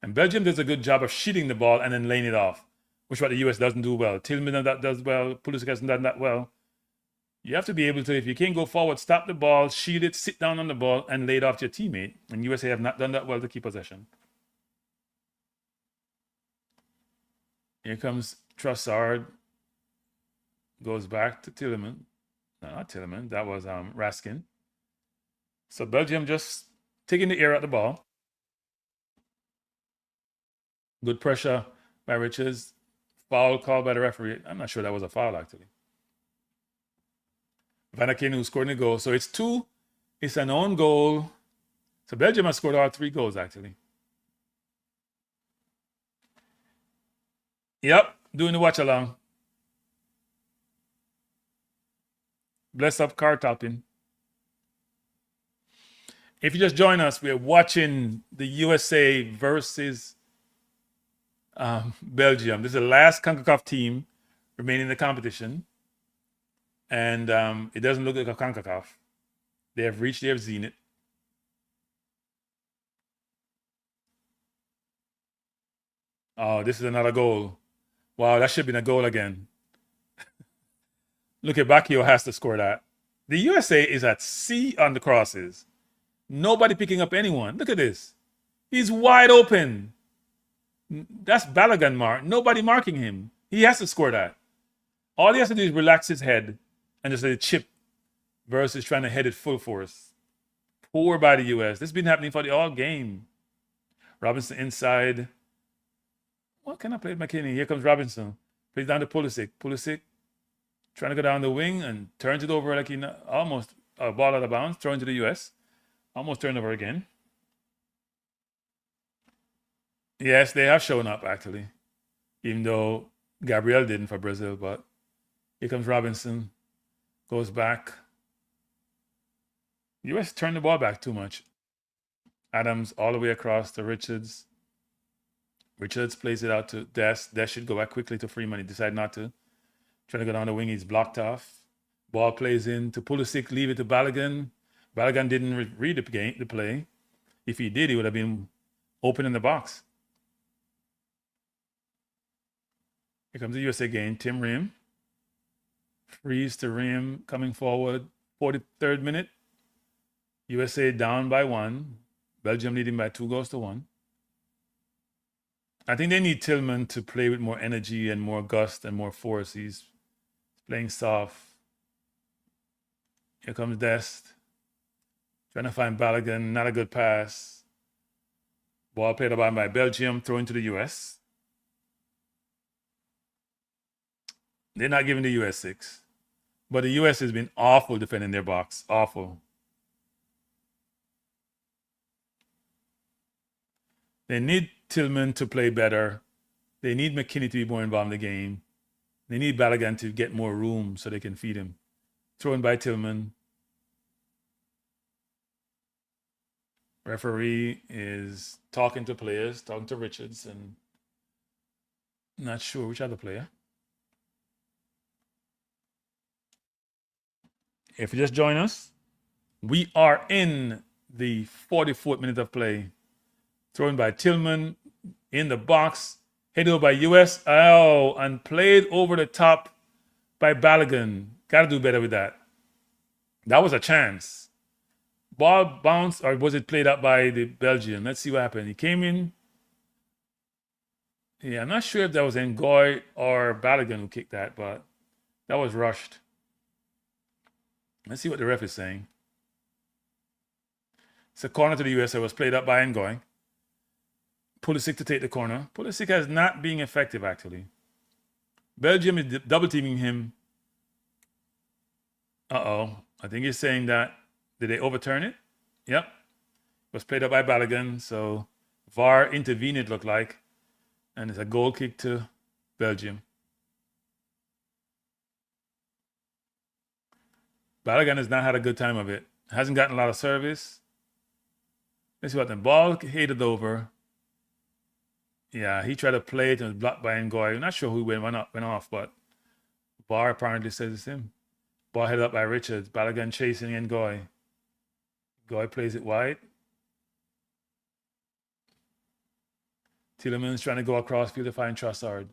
And Belgium does a good job of shooting the ball and then laying it off, which what the US doesn't do well. Tillman does well. Pulisic hasn't done that well. You have to be able to, if you can't go forward, stop the ball, shield it, sit down on the ball, and lay it off to your teammate. And USA have not done that well to keep possession. Here comes Trossard. Goes back to Tillman. No, not Tillman. That was Raskin. So Belgium just taking the air out the ball. Good pressure by Richards. Foul called by the referee. I'm not sure that was a foul, actually. Vanaken who scored the goal. So it's two. It's an own goal. So Belgium has scored all 3 goals, actually. Yep, doing the watch along. Bless up car topping. If you just join us, we're watching the USA versus Belgium. This is the last CONCACAF team remaining in the competition. And it doesn't look like a CONCACAF. They have reached their zenith. Oh, this is another goal. Wow, that should have been a goal again. Look at Bacchio has to score that. The USA is at sea on the crosses. Nobody picking up anyone. Look at this. He's wide open. That's Balogun mark. Nobody marking him. He has to score that. All he has to do is relax his head and just let it chip versus trying to head it full force. Poor by the US. This has been happening for the all game. Robinson inside. What can I play with McKinney? Here comes Robinson. Plays down to Pulisic. Pulisic trying to go down the wing and turns it over like he almost a ball out of bounds. Throwing to the US. Almost turned over again. Yes, they have shown up, actually. Even though Gabriel didn't for Brazil. But here comes Robinson. Goes back. US turned the ball back too much. Adams all the way across to Richards. Richards plays it out to Des. Des should go back quickly to Freeman. He decided not to. Trying to go down the wing. He's blocked off. Ball plays in to Pulisic. Leave it to Balogun. Balogun didn't read the play. If he did, he would have been open in the box. Here comes the USA again. Tim Ream. Freeze to Ream coming forward. 43rd minute. USA down by 1. Belgium leading by 2-1. I think they need Tillman to play with more energy and more gust and more force. He's playing soft. Here comes Dest. Trying to find Balogun. Not a good pass. Ball played about by Belgium. Thrown to the US. They're not giving the US 6. But the US has been awful defending their box. Awful. They need Tillman to play better. They need McKinney to be more involved in the game. They need Balogun to get more room so they can feed him. Thrown by Tillman. Referee is talking to players, talking to Richards, and not sure which other player. If you just join us, we are in the 44th minute of play. Thrown by Tillman in the box, headed over by US. Oh, and played over the top by Balogun. Got to do better with that. That was a chance. Ball bounced, or was it played up by the Belgian? Let's see what happened. He came in. Yeah, I'm not sure if that was Ngoy or Balogun who kicked that, but that was rushed. Let's see what the ref is saying. It's a corner to the US. It was played up by Ngoy. Pulisic to take the corner. Pulisic has not been effective, actually. Belgium is double teaming him. Uh-oh. I think he's saying that. Did they overturn it? Yep. It was played up by Balogun. So VAR intervened, it looked like. And it's a goal kick to Belgium. Balogun has not had a good time of it. Hasn't gotten a lot of service. Let's see what the ball headed over. Yeah, he tried to play it and was blocked by Ngoy. I'm not sure who went off, but VAR apparently says it's him. Ball headed up by Richards. Balogun chasing Ngoy. Ngoy plays it wide. Tielemans trying to go across field to find Trossard.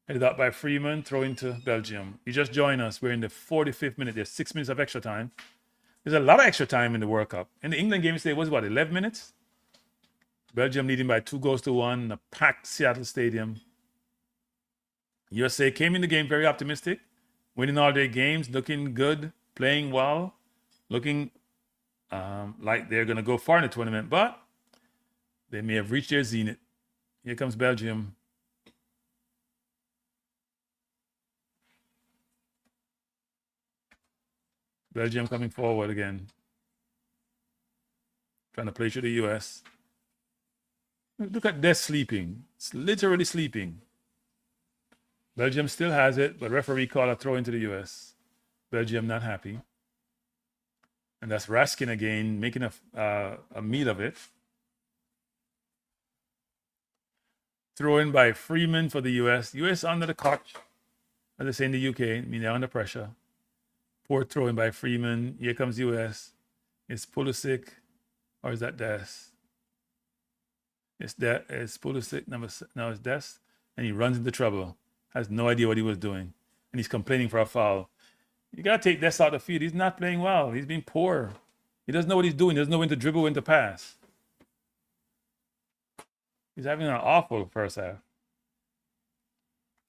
Headed up by Freeman, throwing to Belgium. You just joined us. We're in the 45th minute. There's 6 minutes of extra time. There's a lot of extra time in the World Cup. In the England game today, was what, 11 minutes? Belgium leading by 2-1 in a packed Seattle Stadium. USA came in the game very optimistic, winning all their games, looking good, playing well, looking like they're going to go far in the tournament, but they may have reached their zenith. Here comes Belgium. Belgium coming forward again. Trying to play through the US. Look at Des sleeping. It's literally sleeping. Belgium still has it, but referee called a throw into the US. Belgium not happy. And that's Raskin again, making a meal of it. Throw in by Freeman for the US. US under the clutch, as they say in the UK. I mean, they're under pressure. Poor throw in by Freeman. Here comes US. It's Pulisic, or is that Des? It's Pulisic, now it's Des, and he runs into trouble. Has no idea what he was doing, and he's complaining for a foul. You gotta take Des out of the field. He's not playing well. He's being poor. He doesn't know what he's doing. He doesn't know when to dribble, when to pass. He's having an awful first half.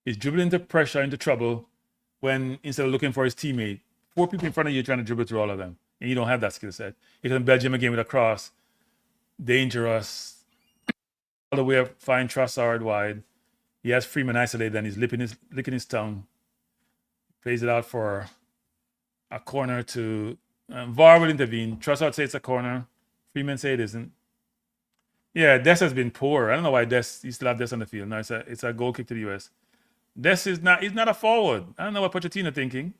He's dribbling into pressure, into trouble, when instead of looking for his teammate, 4 people in front of you trying to dribble through all of them, and you don't have that skill set. Here comes Belgium again with a cross. Dangerous. All the way up, find Trossard wide. He has Freeman isolated and he's licking his tongue. Plays it out for a corner to VAR will intervene. Trossard say it's a corner. Freeman say it isn't. Yeah, Des has been poor. I don't know why you still have Des on the field. No, it's a goal kick to the US. He's not a forward. I don't know what Pochettino thinking.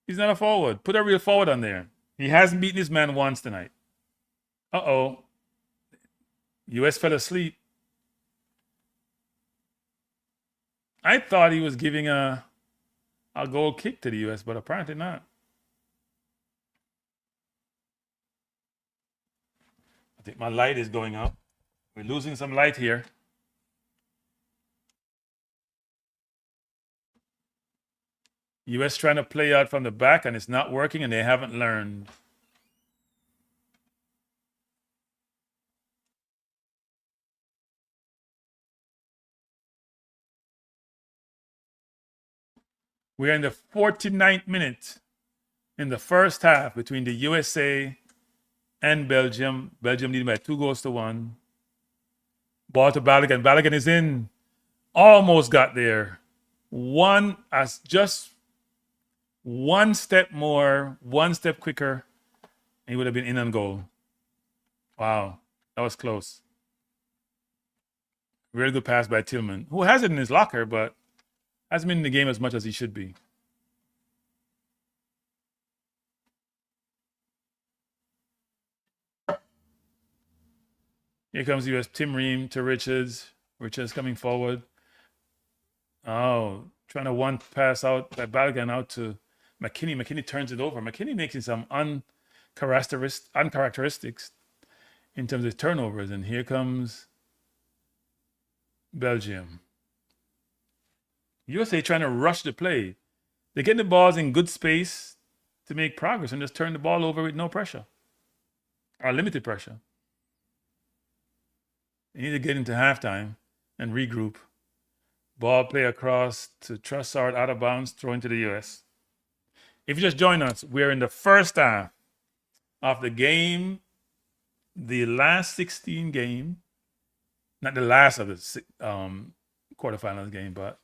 He's not a forward. Put a real forward on there. He hasn't beaten his man once tonight. Uh-oh. US fell asleep. I thought he was giving a goal kick to the US, but apparently not. I think my light is going up. We're losing some light here. US trying to play out from the back, and it's not working, and they haven't learned. We're in the 49th minute in the first half between the USA and Belgium. Belgium leading by 2-1. Ball to Balogun. Balogun is in. Almost got there. Just one step more, one step quicker, and he would have been in on goal. Wow, that was close. Really good pass by Tillman, who has it in his locker, but hasn't been in the game as much as he should be. Here comes US. Tim Ream to Richards. Richards coming forward. Oh, trying to one pass out by Balogun out to McKinney. McKinney turns it over. McKinney making some uncharacteristics in terms of turnovers. And here comes Belgium. USA trying to rush the play. They get the balls in good space to make progress and just turn the ball over with no pressure or limited pressure. They need to get into halftime and regroup. Ball play across to Trossard, out of bounds, throw into the US. If you just join us, we're in the first half of the game, the last 16 game, not the last of the quarterfinals game, but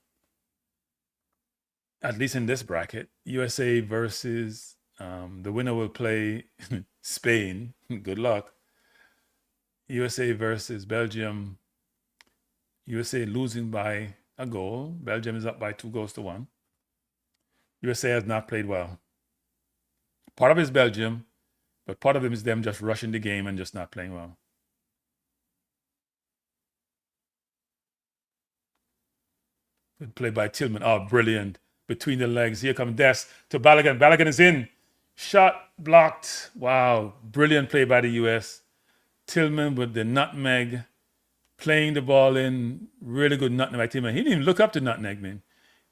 at least in this bracket, USA versus the winner will play Spain. Good luck. USA versus Belgium. USA losing by a goal. Belgium is up by 2-1. USA has not played well. Part of it is Belgium, but part of it is them just rushing the game and just not playing well. Good play by Tillman. Oh, brilliant. Between the legs. Here comes Des to Balogun. Balogun is in. Shot blocked. Wow. Brilliant play by the US. Tillman with the nutmeg. Playing the ball in. Really good nutmeg by Tillman. He didn't even look up to nutmeg, man.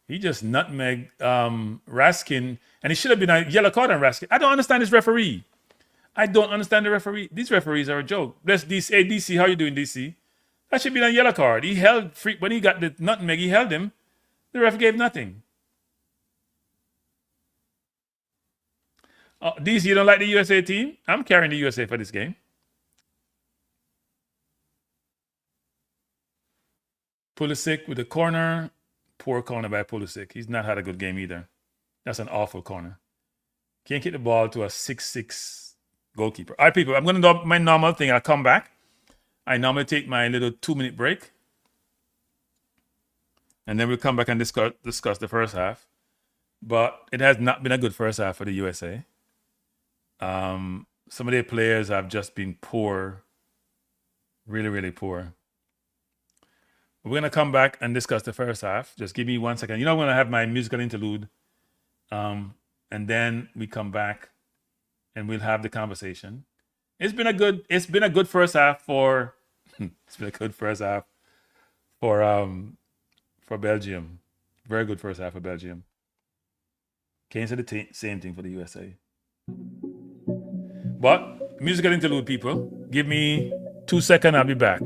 He just nutmegged Raskin. And he should have been a yellow card on Raskin. I don't understand this referee. I don't understand the referee. These referees are a joke. Bless DC. Hey, DC, how you doing, DC? That should be a yellow card. He held free when he got the nutmeg. He held him. The ref gave nothing. DC, you don't like the USA team? I'm carrying the USA for this game. Pulisic with the corner. Poor corner by Pulisic. He's not had a good game either. That's an awful corner. Can't get the ball to a 6'6" goalkeeper. All right, people, I'm going to do my normal thing. I'll come back. I normally take my little 2-minute break. And then we'll come back and discuss the first half. But it has not been a good first half for the USA. Some of their players have just been poor. Really, really poor. We're going to come back and discuss the first half. Just give me 1 second. You know, I'm going to have my musical interlude. And then we come back and we'll have the conversation. It's been a good first half for Belgium. Very good first half for Belgium. Can't say the same thing for the USA. But musical interlude, people. Give me 2 seconds, I'll be back.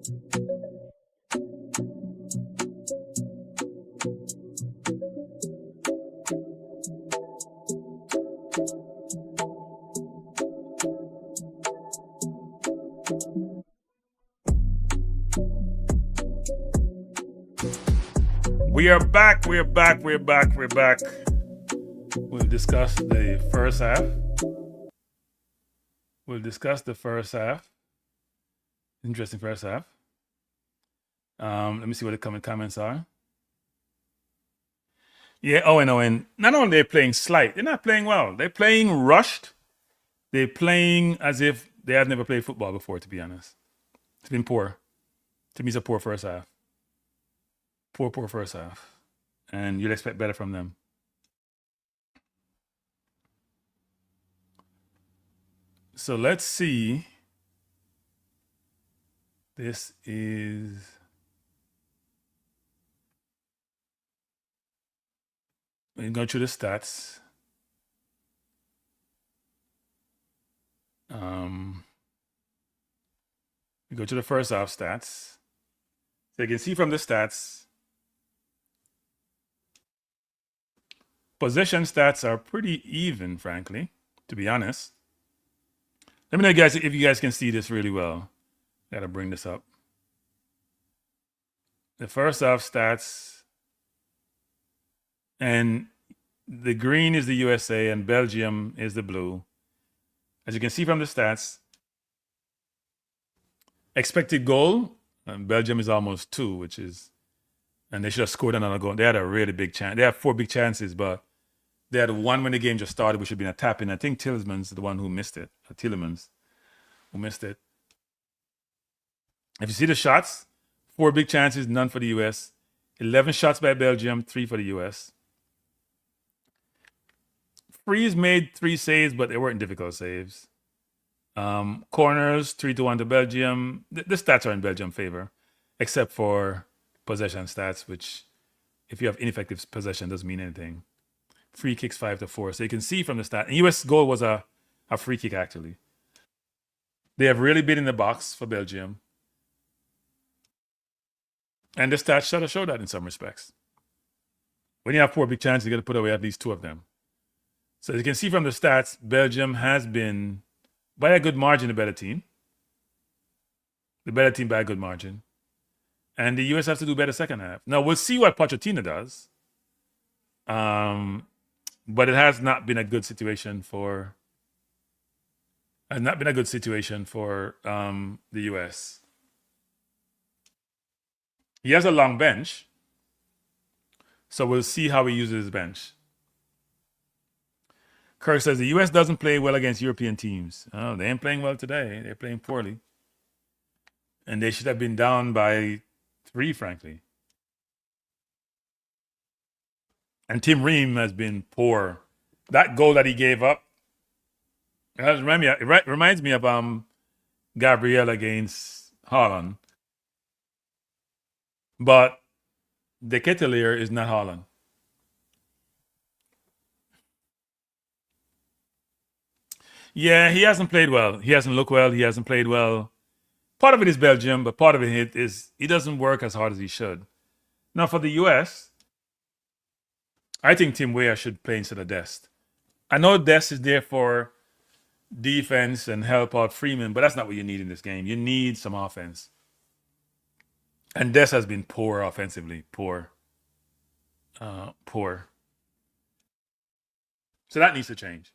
We are back. We're back. We're back. We're back. We'll discuss the first half. We'll discuss the first half. Interesting first half. Let me see what the comments are. Yeah, Owen. Not only they're playing slight, they're not playing well. They're playing rushed. They're playing as if they have never played football before, to be honest. It's been poor. To me, it's a poor first half. Poor first half. And you'd expect better from them. So let's see. This is... We can go through the stats. We go to the first half stats. So you can see from the stats, possession stats are pretty even, frankly, to be honest. Let me know, guys, if you guys can see this really well. Gotta bring this up. The first half stats, and the green is the USA and Belgium is the blue. As you can see from the stats, expected goal, Belgium is almost 2, which is, and they should have scored another goal. They had a really big chance. They had 4 big chances, but they had one when the game just started, which should have been a tap in. I think Tielemans is the one who missed it. Tielemans who missed it. If you see the shots, 4 big chances, none for the US. 11 shots by Belgium, 3 for the US. Freeze made 3 saves, but they weren't difficult saves. Corners, 3-1 to Belgium. The stats are in Belgium's favor, except for possession stats, which if you have ineffective possession doesn't mean anything. Free kicks 5-4. So you can see from the stat. And US goal was a free kick, actually. They have really been in the box for Belgium. And the stats show that in some respects. When you have 4 big chances, you got to put away at least 2 of them. So you can see from the stats, Belgium has been, by a good margin, the better team. The better team by a good margin. And the US have to do better second half. Now, we'll see what Pochettino does. But it has not been a good situation for... the US. He has a long bench. So we'll see how he uses his bench. Kirk says the US doesn't play well against European teams. Oh, they ain't playing well today. They're playing poorly. And they should have been down by 3, frankly. And Tim Ream has been poor. That goal that he gave up, it reminds me of Gabriel against Haaland. But the Ketelier is not Haaland. Yeah, he hasn't played well. He hasn't looked well. He hasn't played well. Part of it is Belgium, but part of it is he doesn't work as hard as he should. Now, for the US, I think Tim Weah should play instead of Dest. I know Dest is there for defense and help out Freeman, but that's not what you need in this game. You need some offense. And Dest has been poor offensively. Poor. So that needs to change.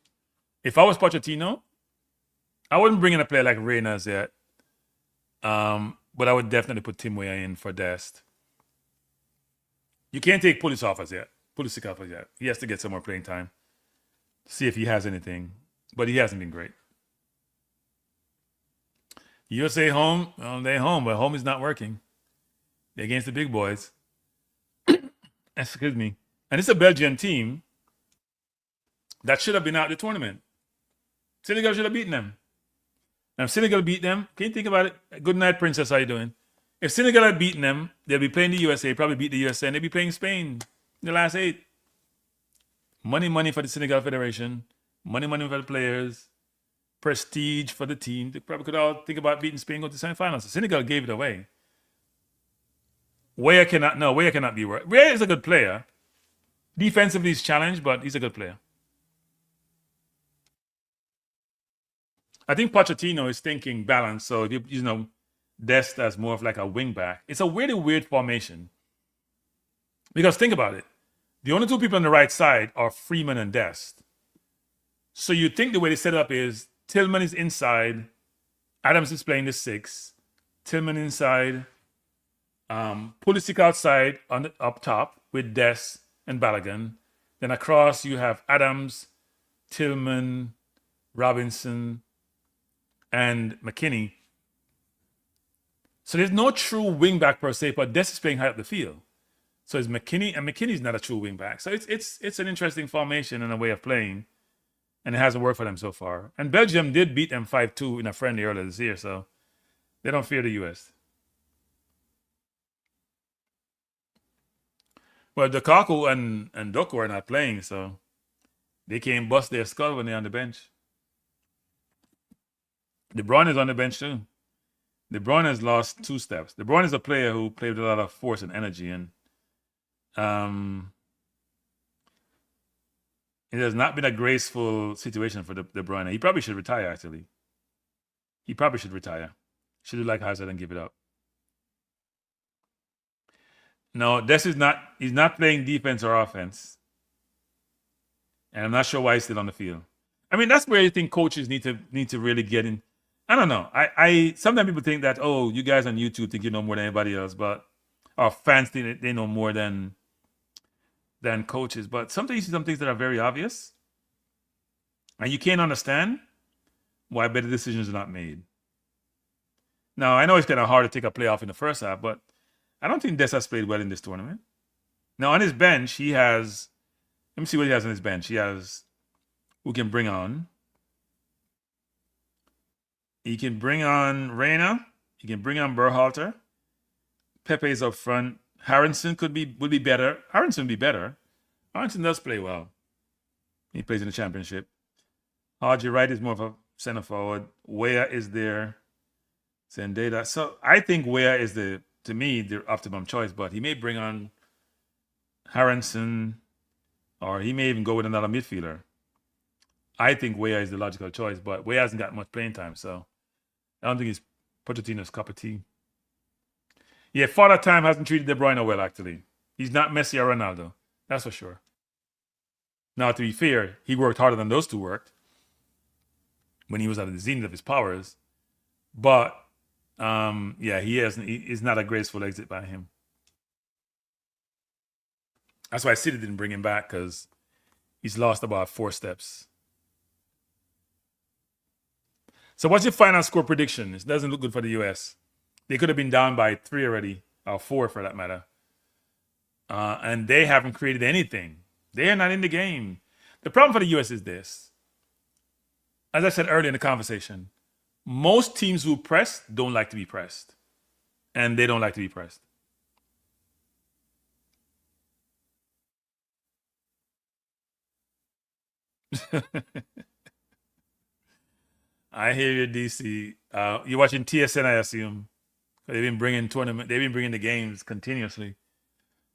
If I was Pochettino, I wouldn't bring in a player like Reynolds yet. But I would definitely put Tim Weah in for Dest. You can't take Pulisic off yet. He has to get some more playing time. See if he has anything. But he hasn't been great. USA home, well, they're home, but home is not working. They're against the big boys. Excuse me. And it's a Belgian team that should have been out of the tournament. Senegal should have beaten them. Now, if Senegal beat them, can you think about it? Good night, Princess. How you doing? If Senegal had beaten them, they'll be playing the USA, probably beat the USA, and they'll be playing Spain in the last 8. Money for the Senegal Federation. Money for the players. Prestige for the team. They probably could all think about beating Spain, go to the semifinals. So Senegal gave it away. Weah cannot. No, Weah cannot be worse. Weah is a good player. Defensively, he's challenged, but he's a good player. I think Pochettino is thinking balance. So you know, Dest as more of like a wing back. It's a really weird formation because think about it. The only two people on the right side are Freeman and Dest. So you think the way they set it up is Tillman is inside, Adams is playing the 6, Tillman inside, Pulisic outside on the, up top with Dest and Balogun. Then across you have Adams, Tillman, Robinson, and McKinney. So there's no true wing back per se, but Dest is playing high up the field. So it's McKinney, and McKinney's not a true wing back. So it's an interesting formation and a way of playing, and it hasn't worked for them so far. And Belgium did beat them 5-2 in a friendly earlier this year, so they don't fear the US. Well, Lukaku and Doku are not playing, so they can't bust their skull when they're on the bench. De Bruyne is on the bench too. De Bruyne has lost 2 steps. De Bruyne is a player who played with a lot of force and energy, and it has not been a graceful situation for De Bruyne. He probably should retire, actually. He probably should retire. Should do like Hazard and give it up. No, he's not playing defense or offense. And I'm not sure why he's still on the field. I mean, that's where I think coaches need to really get in. I don't know. I sometimes people think that, oh, you guys on YouTube think you know more than anybody else, but our fans think they know more than coaches. But sometimes you see some things that are very obvious, and you can't understand why better decisions are not made. Now, I know it's kind of hard to take a playoff in the first half, but I don't think Des has played well in this tournament. Now, on his bench, he has. Let me see what he has on his bench. He has who can bring on. He can bring on Reina. He can bring on Berhalter. Pepe is up front. Harrison would be better. Harrison would be better. Harrison does play well. He plays in the championship. Haji Wright is more of a center forward. Weah is there. Zendeda. So I think Weah is to me the optimum choice, but he may bring on Harrison, or he may even go with another midfielder. I think Weah is the logical choice, but Weah hasn't got much playing time, so I don't think he's Pochettino's cup of tea. Yeah, Father Time hasn't treated De Bruyne well, actually. He's not Messi or Ronaldo. That's for sure. Now, to be fair, he worked harder than those two worked when he was at the zenith of his powers. But, yeah, he's not a graceful exit by him. That's why City didn't bring him back, because he's lost about 4 steps. So what's your final score prediction? It doesn't look good for the US. They could have been down by 3 already, or 4 for that matter. And they haven't created anything. They are not in the game. The problem for the US is this. As I said earlier in the conversation, most teams who press don't like to be pressed. And they don't like to be pressed. I hear you, DC. You're watching TSN, I assume. They've been bringing the games continuously,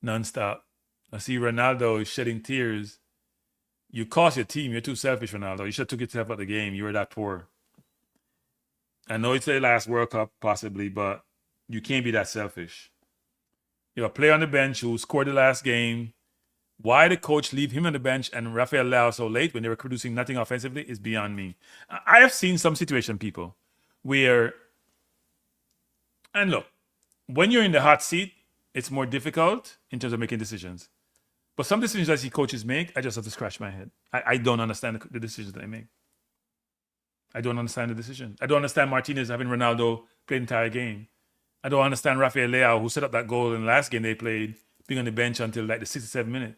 nonstop. I see Ronaldo is shedding tears. You cost your team. You're too selfish, Ronaldo. You should have took yourself out of the game. You were that poor. I know it's the last World Cup, possibly, but you can't be that selfish. You have a player on the bench who scored the last game. Why the coach leave him on the bench and Rafael Leao so late when they were producing nothing offensively is beyond me. I have seen some situation, people, where, and look, when you're in the hot seat, it's more difficult in terms of making decisions. But some decisions I see coaches make, I just have to scratch my head. I don't understand the decisions that they make. I don't understand the decision. I don't understand Martinez having Ronaldo play the entire game. I don't understand Rafael Leao, who set up that goal in the last game they played, being on the bench until like the 67th minute.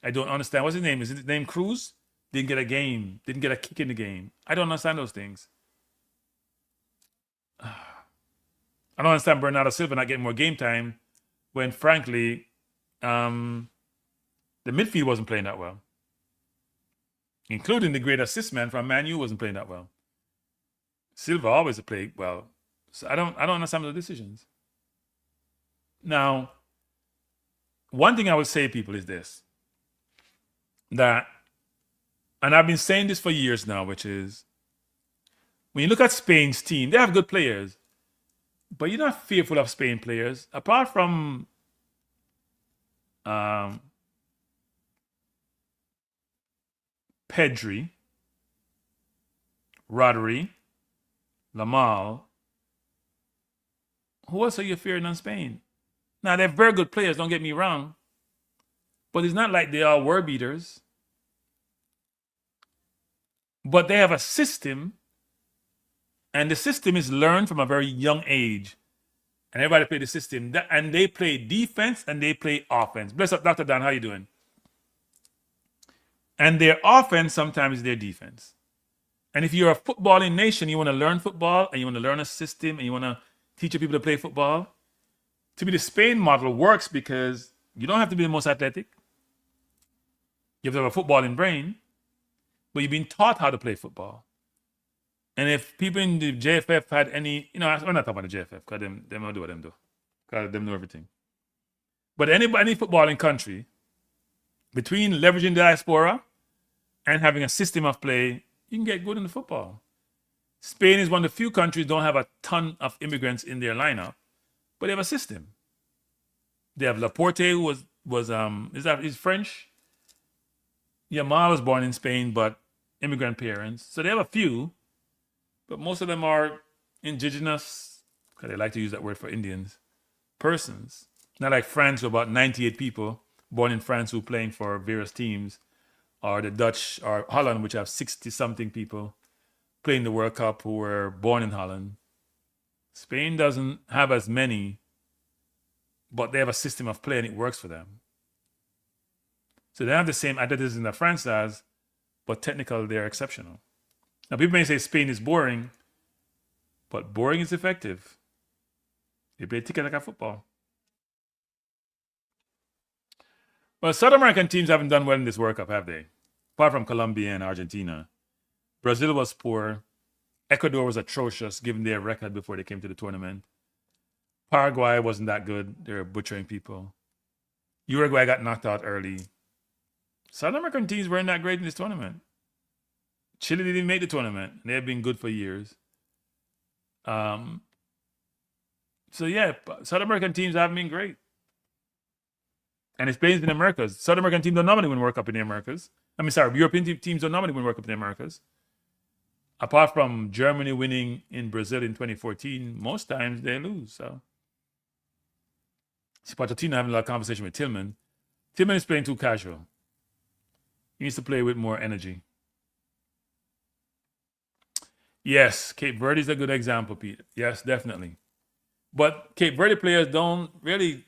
I don't understand. What's his name? Is his name Cruz? Didn't get a game. Didn't get a kick in the game. I don't understand those things. I don't understand Bernardo Silva not getting more game time when, frankly, the midfield wasn't playing that well. Including the great assist man from Man U wasn't playing that well. Silva always played well. So I don't understand the decisions. Now, one thing I would say, people, is this: that, and I've been saying this for years now, which is when you look at Spain's team, they have good players, but you're not fearful of Spain players, apart from um, Pedri, Rodri, Lamal. Who else are you fearing on Spain? Now, they're very good players, don't get me wrong, but it's not like they are world beaters. But they have a system, and the system is learned from a very young age. And everybody play the system, and they play defense and they play offense. Bless up, Dr. Dan, how you doing? And their offense sometimes is their defense. And if you're a footballing nation, you want to learn football and you want to learn a system and you want to teach your people to play football. To me, the Spain model works because you don't have to be the most athletic. You have to have a footballing brain, but you've been taught how to play football. And if people in the JFF had any, we're not talking about the JFF because them don't do what them do. Because them know everything. But any footballing country, between leveraging the diaspora and having a system of play, you can get good in the football. Spain is one of the few countries don't have a ton of immigrants in their lineup, but they have a system. They have Laporte, who he's French. Yamal was born in Spain, but immigrant parents. So they have a few, but most of them are indigenous, because they like to use that word for Indians, persons. Not like France, with about 98 people born in France who are playing for various teams, or the Dutch or Holland, which have 60-something people playing the World Cup who were born in Holland. Spain doesn't have as many, but they have a system of play and it works for them. So they have the same athleticism that France has, but technically they're exceptional. Now, people may say Spain is boring, but boring is effective. They play tiki-taka football. Well, South American teams haven't done well in this World Cup, have they? Apart from Colombia and Argentina. Brazil was poor. Ecuador was atrocious, given their record before they came to the tournament. Paraguay wasn't that good. They were butchering people. Uruguay got knocked out early. South American teams weren't that great in this tournament. Chile didn't make the tournament. They have been good for years. So yeah, South American teams haven't been great. And Spain's been in the Americas. South American teams don't normally win World Cup in the Americas. European teams don't normally win World Cup in the Americas. Apart from Germany winning in Brazil in 2014, most times they lose. So, Pochettino having a lot of conversation with Tillman. Tillman is playing too casual. He needs to play with more energy. Yes, Cape Verde is a good example, Pete. Yes, definitely. But Cape Verde players don't really.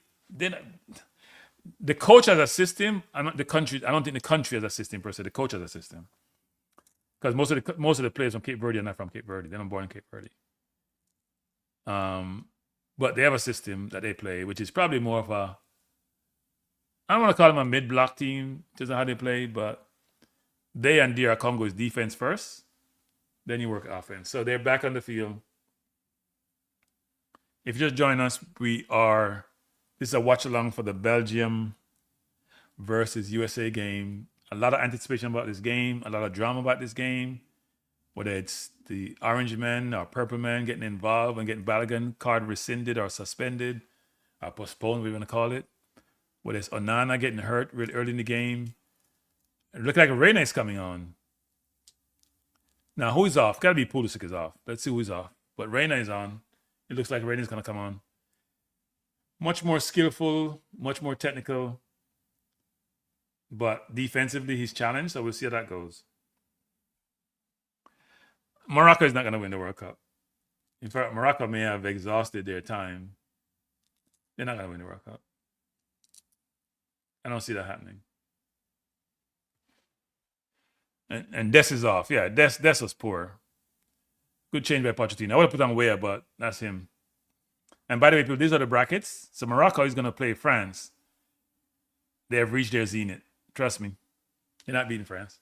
The coach has a system. I don't think the country has a system per se. The coach has a system. Because most of the players from Cape Verde are not from Cape Verde. They're not born in Cape Verde. But they have a system that they play, which is probably more of a, I don't want to call them a mid-block team. Doesn't how they play, but they and DR Congo is defense first. Then you work offense. So they're back on the field. If you just join us, this is a watch-along for the Belgium versus USA game. A lot of anticipation about this game, a lot of drama about this game, whether it's the orange men or purple men getting involved and getting Balogun card rescinded or suspended or postponed, we're going to call it. Whether it's Onana getting hurt really early in the game. It looks like Reyna is coming on. Now, who is off? Got to be Pulisic is off. Let's see who's off. But Reyna is on. It looks like Reyna is going to come on. Much more skillful, much more technical. But defensively, he's challenged, so we'll see how that goes. Morocco is not going to win the World Cup. In fact, Morocco may have exhausted their time. They're not going to win the World Cup. I don't see that happening. And Des is off. Yeah, Des was poor. Good change by Pochettino. I would have put on Weah, but that's him. And by the way, people, these are the brackets. So Morocco is going to play France. They have reached their zenith. Trust me. They're not beating France.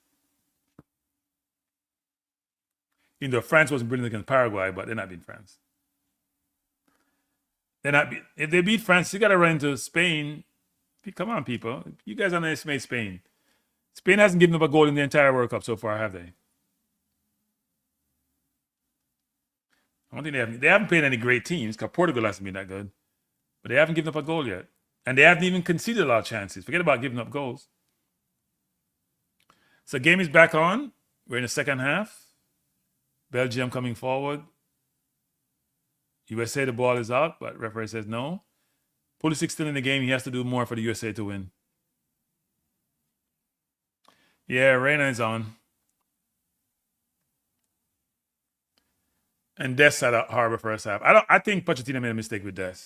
Even though France wasn't brilliant against Paraguay, but they're not beating France. If they beat France, you got to run into Spain. Come on, people. You guys underestimate Spain. Spain hasn't given up a goal in the entire World Cup so far, have they? I don't think they have. They haven't played any great teams because Portugal hasn't been that good. But they haven't given up a goal yet. And they haven't even conceded a lot of chances. Forget about giving up goals. So game is back on. We're in the second half. Belgium coming forward. USA, the ball is out, but referee says no. Pulisic still in the game. He has to do more for the USA to win. Yeah, Reina is on. And Des had a horrible first half. I think Pochettino made a mistake with Des.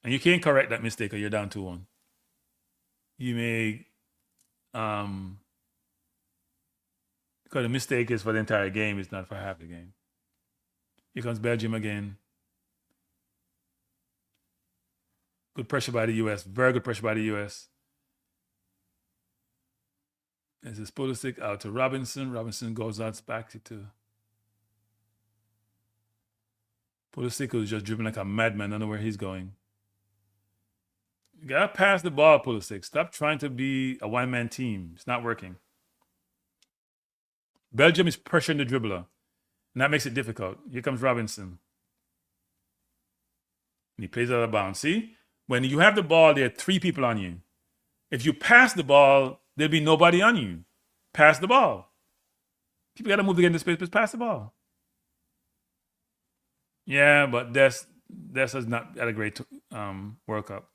And you can't correct that mistake or you're down 2-1. You may because the mistake is for the entire game, it's not for half the game. Here comes Belgium again. Good pressure by the US. Very good pressure by the US. This is Pulisic out to Robinson. Robinson goes out back to Pulisic, who's just dribbling like a madman. I don't know where he's going. You gotta pass the ball, Pulisic. Stop trying to be a one-man team. It's not working. Belgium is pressuring the dribbler, and that makes it difficult. Here comes Robinson. And he plays out of bounds. See? When you have the ball, there are 3 people on you. If you pass the ball, there'll be nobody on you. Pass the ball. People gotta move to get into space, but pass the ball. Yeah, but Des has not had a great World Cup.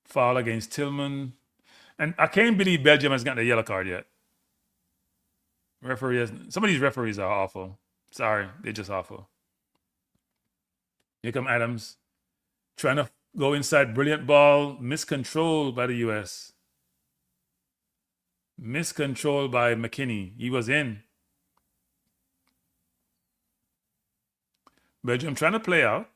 Foul against Tillman. And I can't believe Belgium has gotten a yellow card yet. Some of these referees are awful. Sorry, they're just awful. Here come Adams. Trying to go inside. Brilliant ball. Miscontrolled by the US. Miscontrolled by McKinney. He was in. Belgium trying to play out.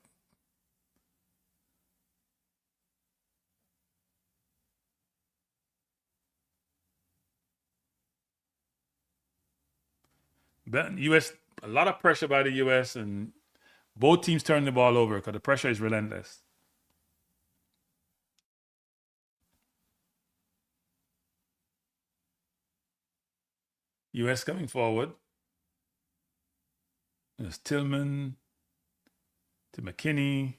US, a lot of pressure by the US, and both teams turn the ball over because the pressure is relentless. US coming forward. There's Tillman to McKinney.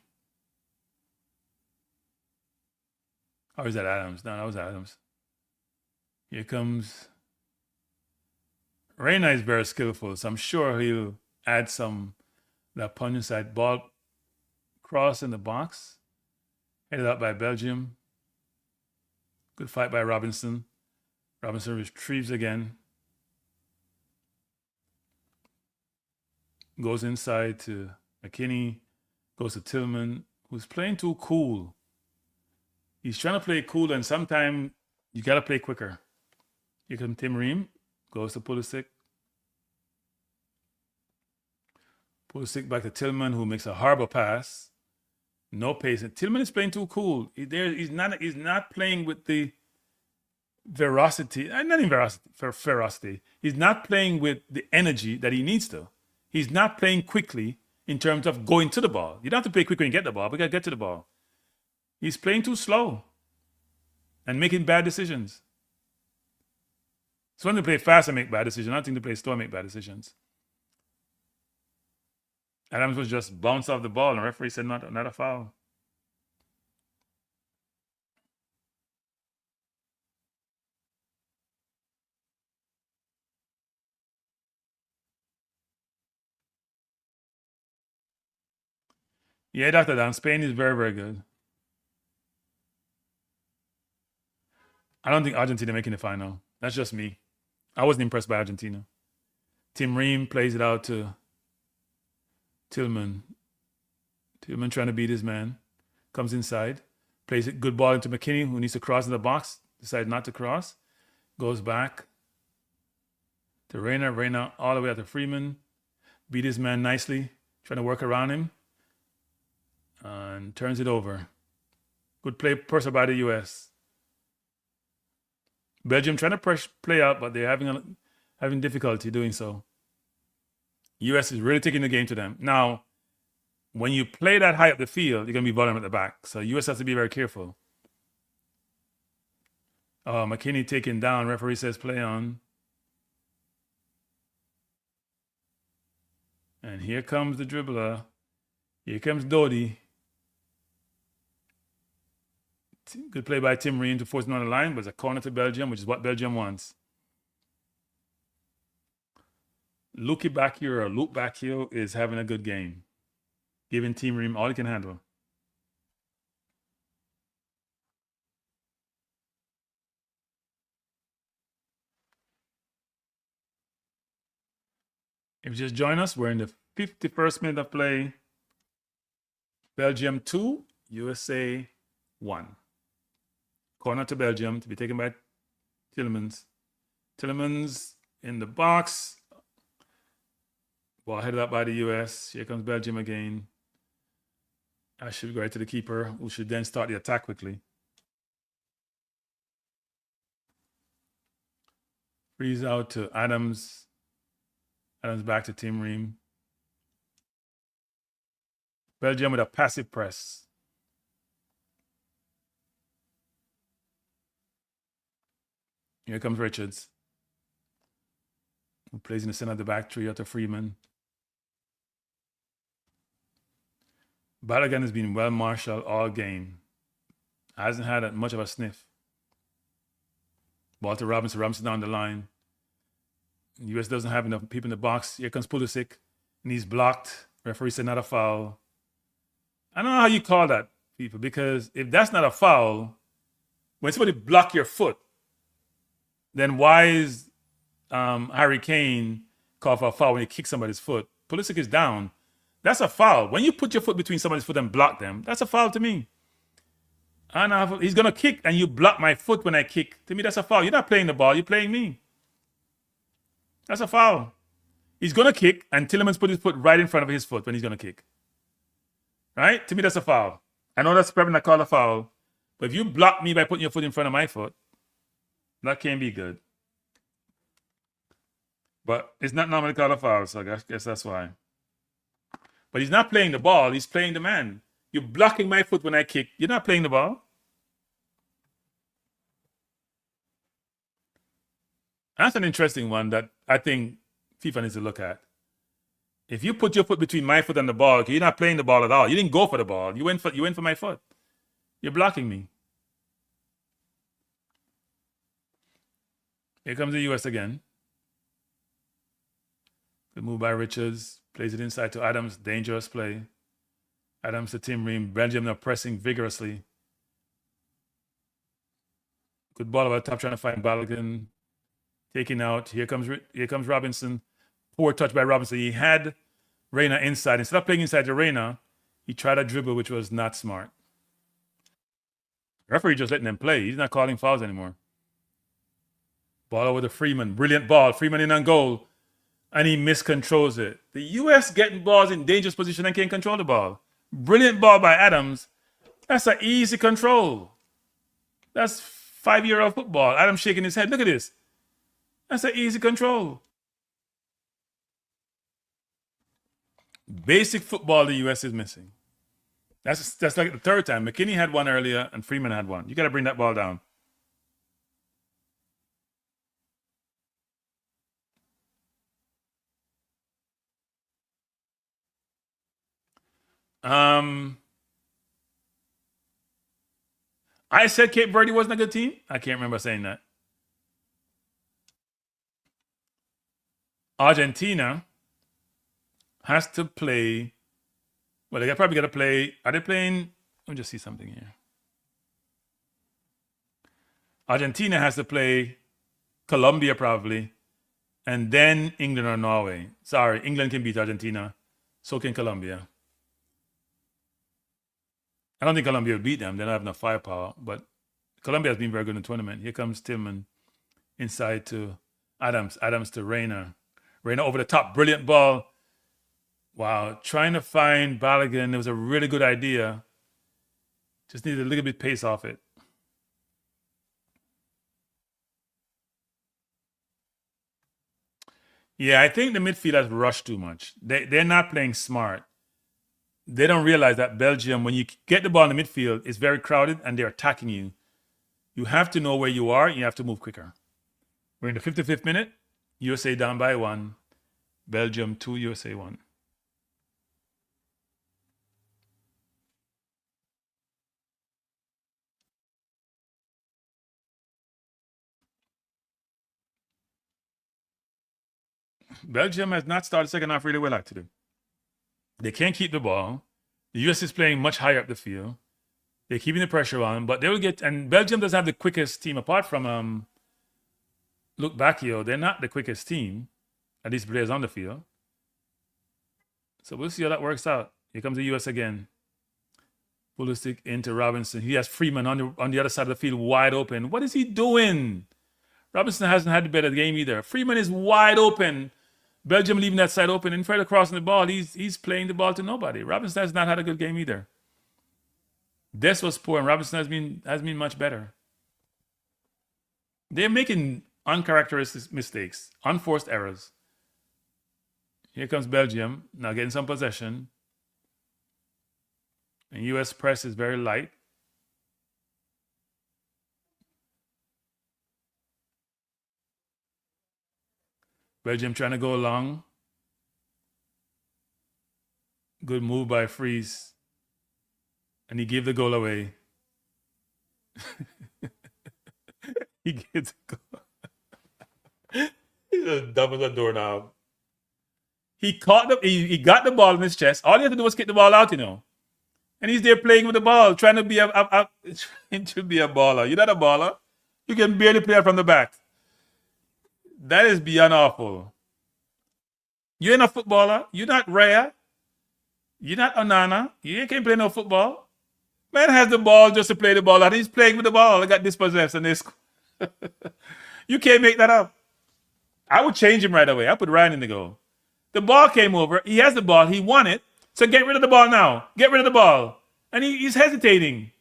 Or is that Adams? No, that was Adams. Here comes Reina is very skillful, so I'm sure he'll add some that punch inside. Ball cross in the box. Headed out by Belgium. Good fight by Robinson. Robinson retrieves again. Goes inside to McKinney. Goes to Tillman, who's playing too cool. He's trying to play cool, and sometimes you got to play quicker. Here comes Tim Ream. Goes to Pulisic. Pulisic back to Tillman, who makes a horrible pass. No pace. And Tillman is playing too cool. He's not playing with the veracity. Not even ferocity. He's not playing with the energy that he needs to. He's not playing quickly in terms of going to the ball. You don't have to play quick when you get the ball, but you got to get to the ball. He's playing too slow and making bad decisions. It's one to play fast and make bad decisions. Another thing to play slow and make bad decisions. Adams was just bounced off the ball, and the referee said not a foul. Yeah, Dr. Dan, Spain is very, very good. I don't think Argentina making the final. That's just me. I wasn't impressed by Argentina. Tim Ream plays it out to Tillman. Tillman trying to beat his man. Comes inside. Plays a good ball into McKinney, who needs to cross in the box. Decides not to cross. Goes back to Reina. Reina all the way out to Freeman. Beat his man nicely. Trying to work around him. And turns it over. Good play, pressure by the US. Belgium trying to play out, but they're having difficulty doing so. US is really taking the game to them. Now, when you play that high up the field, you're going to be vulnerable at the back. So US has to be very careful. McKinney taken down. Referee says play on. And here comes the dribbler. Here comes Doty. Good play by Tim Ream to force him on the line, but it's a corner to Belgium, which is what Belgium wants. Looky back here or Luke back here is having a good game. Giving Tim Ream all he can handle. If you just join us, we're in the 51st minute of play. Belgium 2, USA 1. Corner to Belgium to be taken by Tillemans. Tillemans in the box. Ball headed up by the US. Here comes Belgium again. I should go right to the keeper, who should then start the attack quickly. Freeze out to Adams. Adams back to Tim Ream. Belgium with a passive press. Here comes Richards, who plays in the center of the back three out to Freeman. Balogun has been well marshaled all game. Hasn't had much of a sniff. Ball to Robinson. Robinson down the line. The US doesn't have enough people in the box. Here comes Pulisic, and he's blocked. Referee said not a foul. I don't know how you call that, people, because if that's not a foul, when somebody block your foot, then why is Harry Kane called for a foul when he kicks somebody's foot? Pulisic is down. That's a foul. When you put your foot between somebody's foot and block them, that's a foul to me. I know he's gonna kick and you block my foot when I kick. To me, that's a foul. You're not playing the ball, you're playing me. That's a foul. He's gonna kick and Tillemans put his foot right in front of his foot when he's gonna kick. Right? To me, that's a foul. I know that's probably not called a foul, but if you block me by putting your foot in front of my foot, that can't be good. But it's not normally called a foul, so I guess that's why. But he's not playing the ball, he's playing the man. You're blocking my foot when I kick. You're not playing the ball. That's an interesting one that I think FIFA needs to look at. If you put your foot between my foot and the ball, you're not playing the ball at all. You didn't go for the ball. You went for my foot. You're blocking me. Here comes the US again. Good move by Richards. Plays it inside to Adams. Dangerous play. Adams to Tim Ream. Belgium now pressing vigorously. Good ball over the top, trying to find Balogun. Taking out. Here comes Robinson. Poor touch by Robinson. He had Reina inside. Instead of playing inside to Reina, he tried a dribble, which was not smart. Referee just letting them play. He's not calling fouls anymore. Ball over to Freeman. Brilliant ball. Freeman in on goal. And he miscontrols it. The US getting balls in dangerous position and can't control the ball. Brilliant ball by Adams. That's an easy control. That's 5-year-old football. Adams shaking his head. Look at this. That's an easy control. Basic football the US is missing. That's like the third time. McKinney had one earlier and Freeman had one. You got to bring that ball down. I said Cape Verde wasn't a good team. I can't remember saying that. Argentina has to play. Well, they probably got to play. Are they playing? Let me just see something here. Argentina has to play Colombia probably, and then England or Norway. Sorry, England can beat Argentina. So can Colombia. I don't think Colombia will beat them. They don't have enough firepower. But Colombia has been very good in the tournament. Here comes Tillman inside to Adams. Adams to Reina. Reina over the top. Brilliant ball. Wow. Trying to find Balogun. It was a really good idea. Just needed a little bit pace off it. Yeah, I think the midfield has rushed too much. They're not playing smart. they don't realize that Belgium, when you get the ball in the midfield, it's very crowded and they're attacking you. You have to know where you are and you have to move quicker. We're in the 55th minute. USA down by 1. Belgium 2, USA 1. Belgium has not started second half really well, actually. They can't keep the ball. The US is playing much higher up the field. They're keeping the pressure on, but they will get. And Belgium doesn't have the quickest team apart from Look back here. They're not the quickest team, at least players on the field. So we'll see how that works out. Here comes the US again. Pulisic into Robinson. He has Freeman on the other side of the field, wide open. What is he doing? Robinson hasn't had a better game either. Freeman is wide open. Belgium leaving that side open. Instead of crossing the ball, he's playing the ball to nobody. Robinson has not had a good game either. Des was poor, and Robinson has been much better. They're making uncharacteristic mistakes, unforced errors. Here comes Belgium, now getting some possession. And US press is very light. Belgium trying to go long. Good move by Fries. And he gave the goal away. He gives the goal. He's as dumb as a doorknob. He got the ball in his chest. All he had to do was kick the ball out, you know. And he's there playing with the ball, trying to be a baller. You're not a baller. You can barely play it from the back. That is beyond awful. You ain't a footballer. You're not Raya. You're not Onana. You can't play no football. Man has the ball just to play the ball out. He's playing with the ball. I got dispossessed and this. You can't make that up. I would change him right away. I put Ryan in the goal. The ball came over. He has the ball. He won it. So get rid of the ball now. Get rid of the ball. And he's hesitating.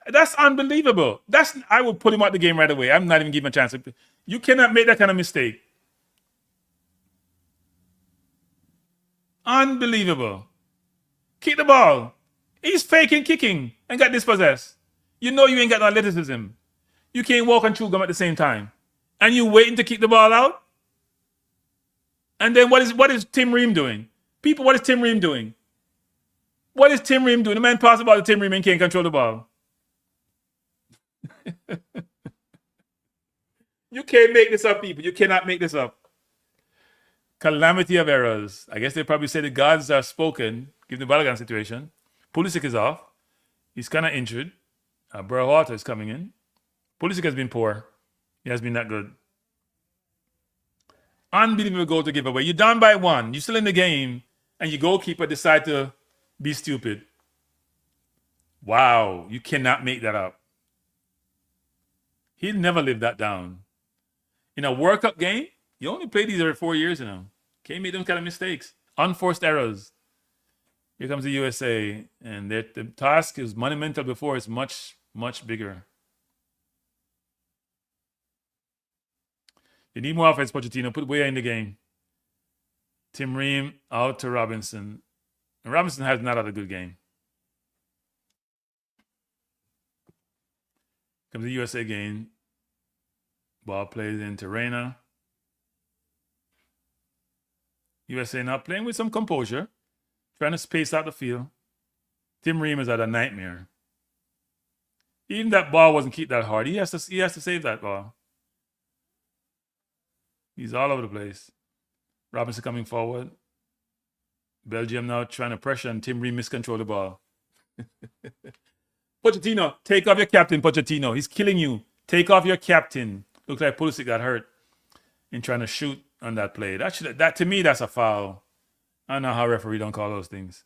That's unbelievable. I would put him out the game right away. I'm not even giving him a chance. You cannot make that kind of mistake. Unbelievable. Kick the ball. He's faking kicking and got dispossessed. You know you ain't got no athleticism. You can't walk and chew gum at the same time. And you waiting to kick the ball out? And then what is Tim Ream doing? People, what is Tim Ream doing? What is Tim Ream doing? The man passed the ball to Tim Ream and can't control the ball. You can't make this up, people. You cannot make this up. Calamity of errors. I guess they probably say the gods are spoken, given the Balogun situation. Pulisic is off. He's kind of injured. Berhalter is coming in. Pulisic has been poor. He has been that good. Unbelievable goal to give away. You're down by 1. You're still in the game, and your goalkeeper decide to be stupid. Wow, you cannot make that up. He'll never live that down. In a World Cup game, you only play these every 4 years, you know. Can't make them kind of mistakes. Unforced errors. Here comes the USA, and the task is monumental before. It's much, much bigger. You need more offense, Pochettino. Put Weah in the game. Tim Ream out to Robinson. And Robinson has not had a good game. Comes the USA game. Ball plays into Reina. USA now playing with some composure. Trying to space out the field. Tim Ream is at a nightmare. Even that ball wasn't kicked that hard. He has to save that ball. He's all over the place. Robinson coming forward. Belgium now trying to pressure, and Tim Ream miscontrol the ball. Pochettino, take off your captain, Pochettino. He's killing you. Take off your captain. Looks like Pulisic got hurt in trying to shoot on that play. That to me, that's a foul. I don't know how referee don't call those things.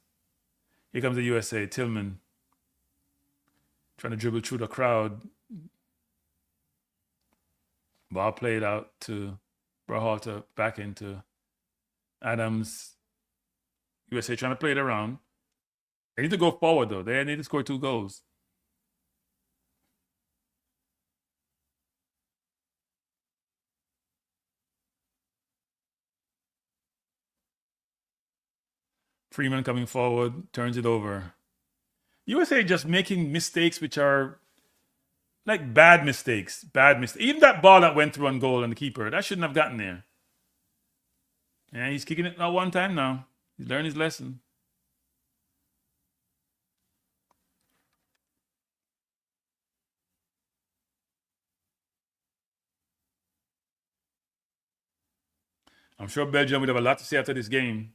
Here comes the USA. Tillman trying to dribble through the crowd. Ball played out to Berhalter, back into Adams. USA trying to play it around. They need to go forward, though. They need to score 2 goals. Freeman coming forward, turns it over. USA just making mistakes which are like bad mistakes. Bad mistakes. Even that ball that went through on goal and the keeper, that shouldn't have gotten there. Yeah, he's kicking it now one time now. He's learned his lesson. I'm sure Belgium would have a lot to say after this game,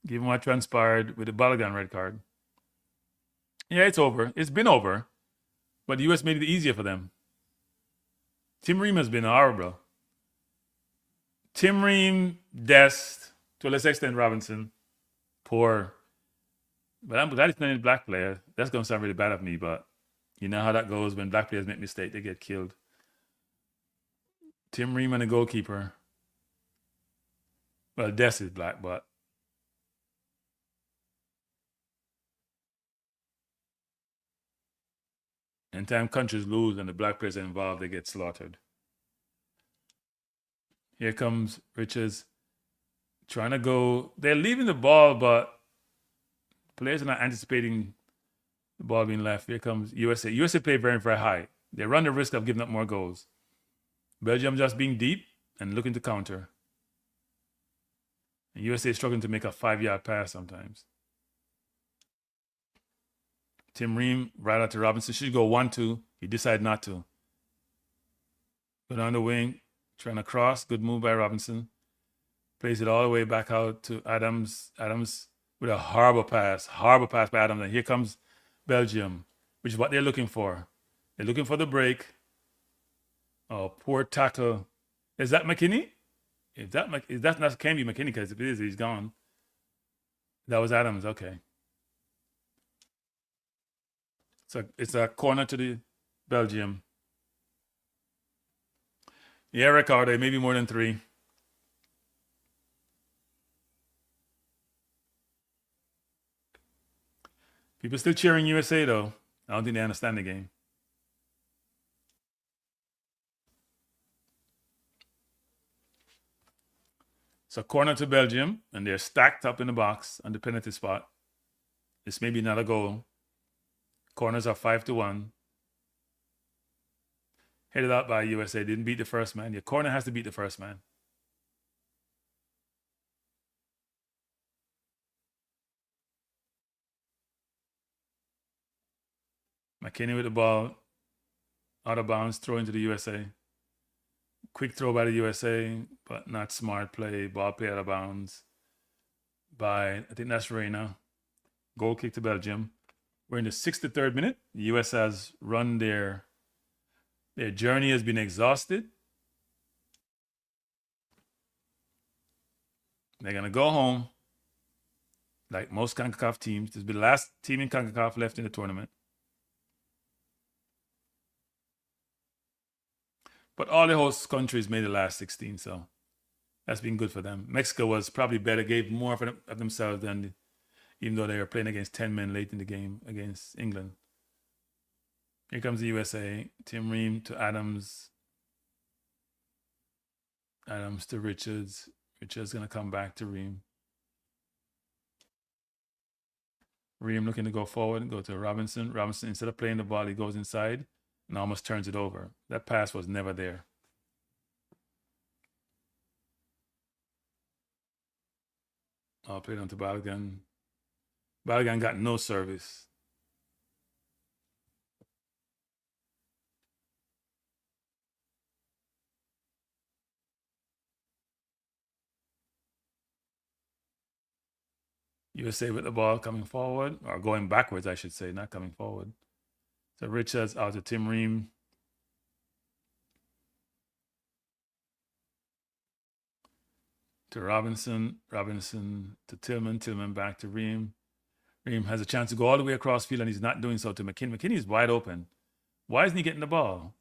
given what transpired with the Balogun red card. Yeah, it's over. It's been over. But the US made it easier for them. Tim Ream has been horrible. Tim Ream, Dest, to a less extent Robinson, poor. But I'm glad it's not a black player. That's going to sound really bad of me, but you know how that goes when black players make mistakes, they get killed. Tim Ream and the goalkeeper. Well, Dest is black, but anytime countries lose and the black players are involved, they get slaughtered. Here comes Richards trying to go. They're leaving the ball, but players are not anticipating the ball being left. Here comes USA. USA play very, very high. They run the risk of giving up more goals. Belgium just being deep and looking to counter. And USA is struggling to make a 5-yard pass sometimes. Tim Ream right out to Robinson. Should go 1-2. He decided not to. Go down the wing, trying to cross. Good move by Robinson. Plays it all the way back out to Adams. Adams with a horrible pass. Horrible pass by Adams. And here comes Belgium, which is what they're looking for. They're looking for the break. Oh, poor tackle. Is that McKinney? If that not can be McKinney, because if it is, he's gone. That was Adams. Okay. So it's a corner to the Belgium. Yeah, Ricardo, maybe more than 3. People still cheering USA though. I don't think they understand the game. So corner to Belgium, and they're stacked up in the box on the penalty spot. This may be another goal. Corners are 5-1. Headed out by USA. Didn't beat the first man. Your corner has to beat the first man. McKinney with the ball. Out of bounds, throw into the USA. Quick throw by the USA, but not smart play. Ball play out of bounds by, I think that's Reina. Goal kick to Belgium. We're in the 63rd minute. The US has run their journey has been exhausted. They're going to go home like most CONCACAF teams. This will be the last team in CONCACAF left in the tournament. But all the host countries made the last 16, so that's been good for them. Mexico was probably better, gave more of themselves than, even though they were playing against 10 men late in the game against England. Here comes the USA. Tim Ream to Adams. Adams to Richards. Richards going to come back to Ream. Ream looking to go forward and go to Robinson. Robinson, instead of playing the ball, he goes inside and almost turns it over. That pass was never there. I'll play it on to Balogun. Balogun got no service. USA with the ball coming forward, or going backwards, I should say, not coming forward. So Richards out to Tim Ream. To Robinson. Robinson to Tillman. Tillman back to Ream. Ream has a chance to go all the way across field, and he's not doing so to McKinney. McKinney is wide open. Why isn't he getting the ball?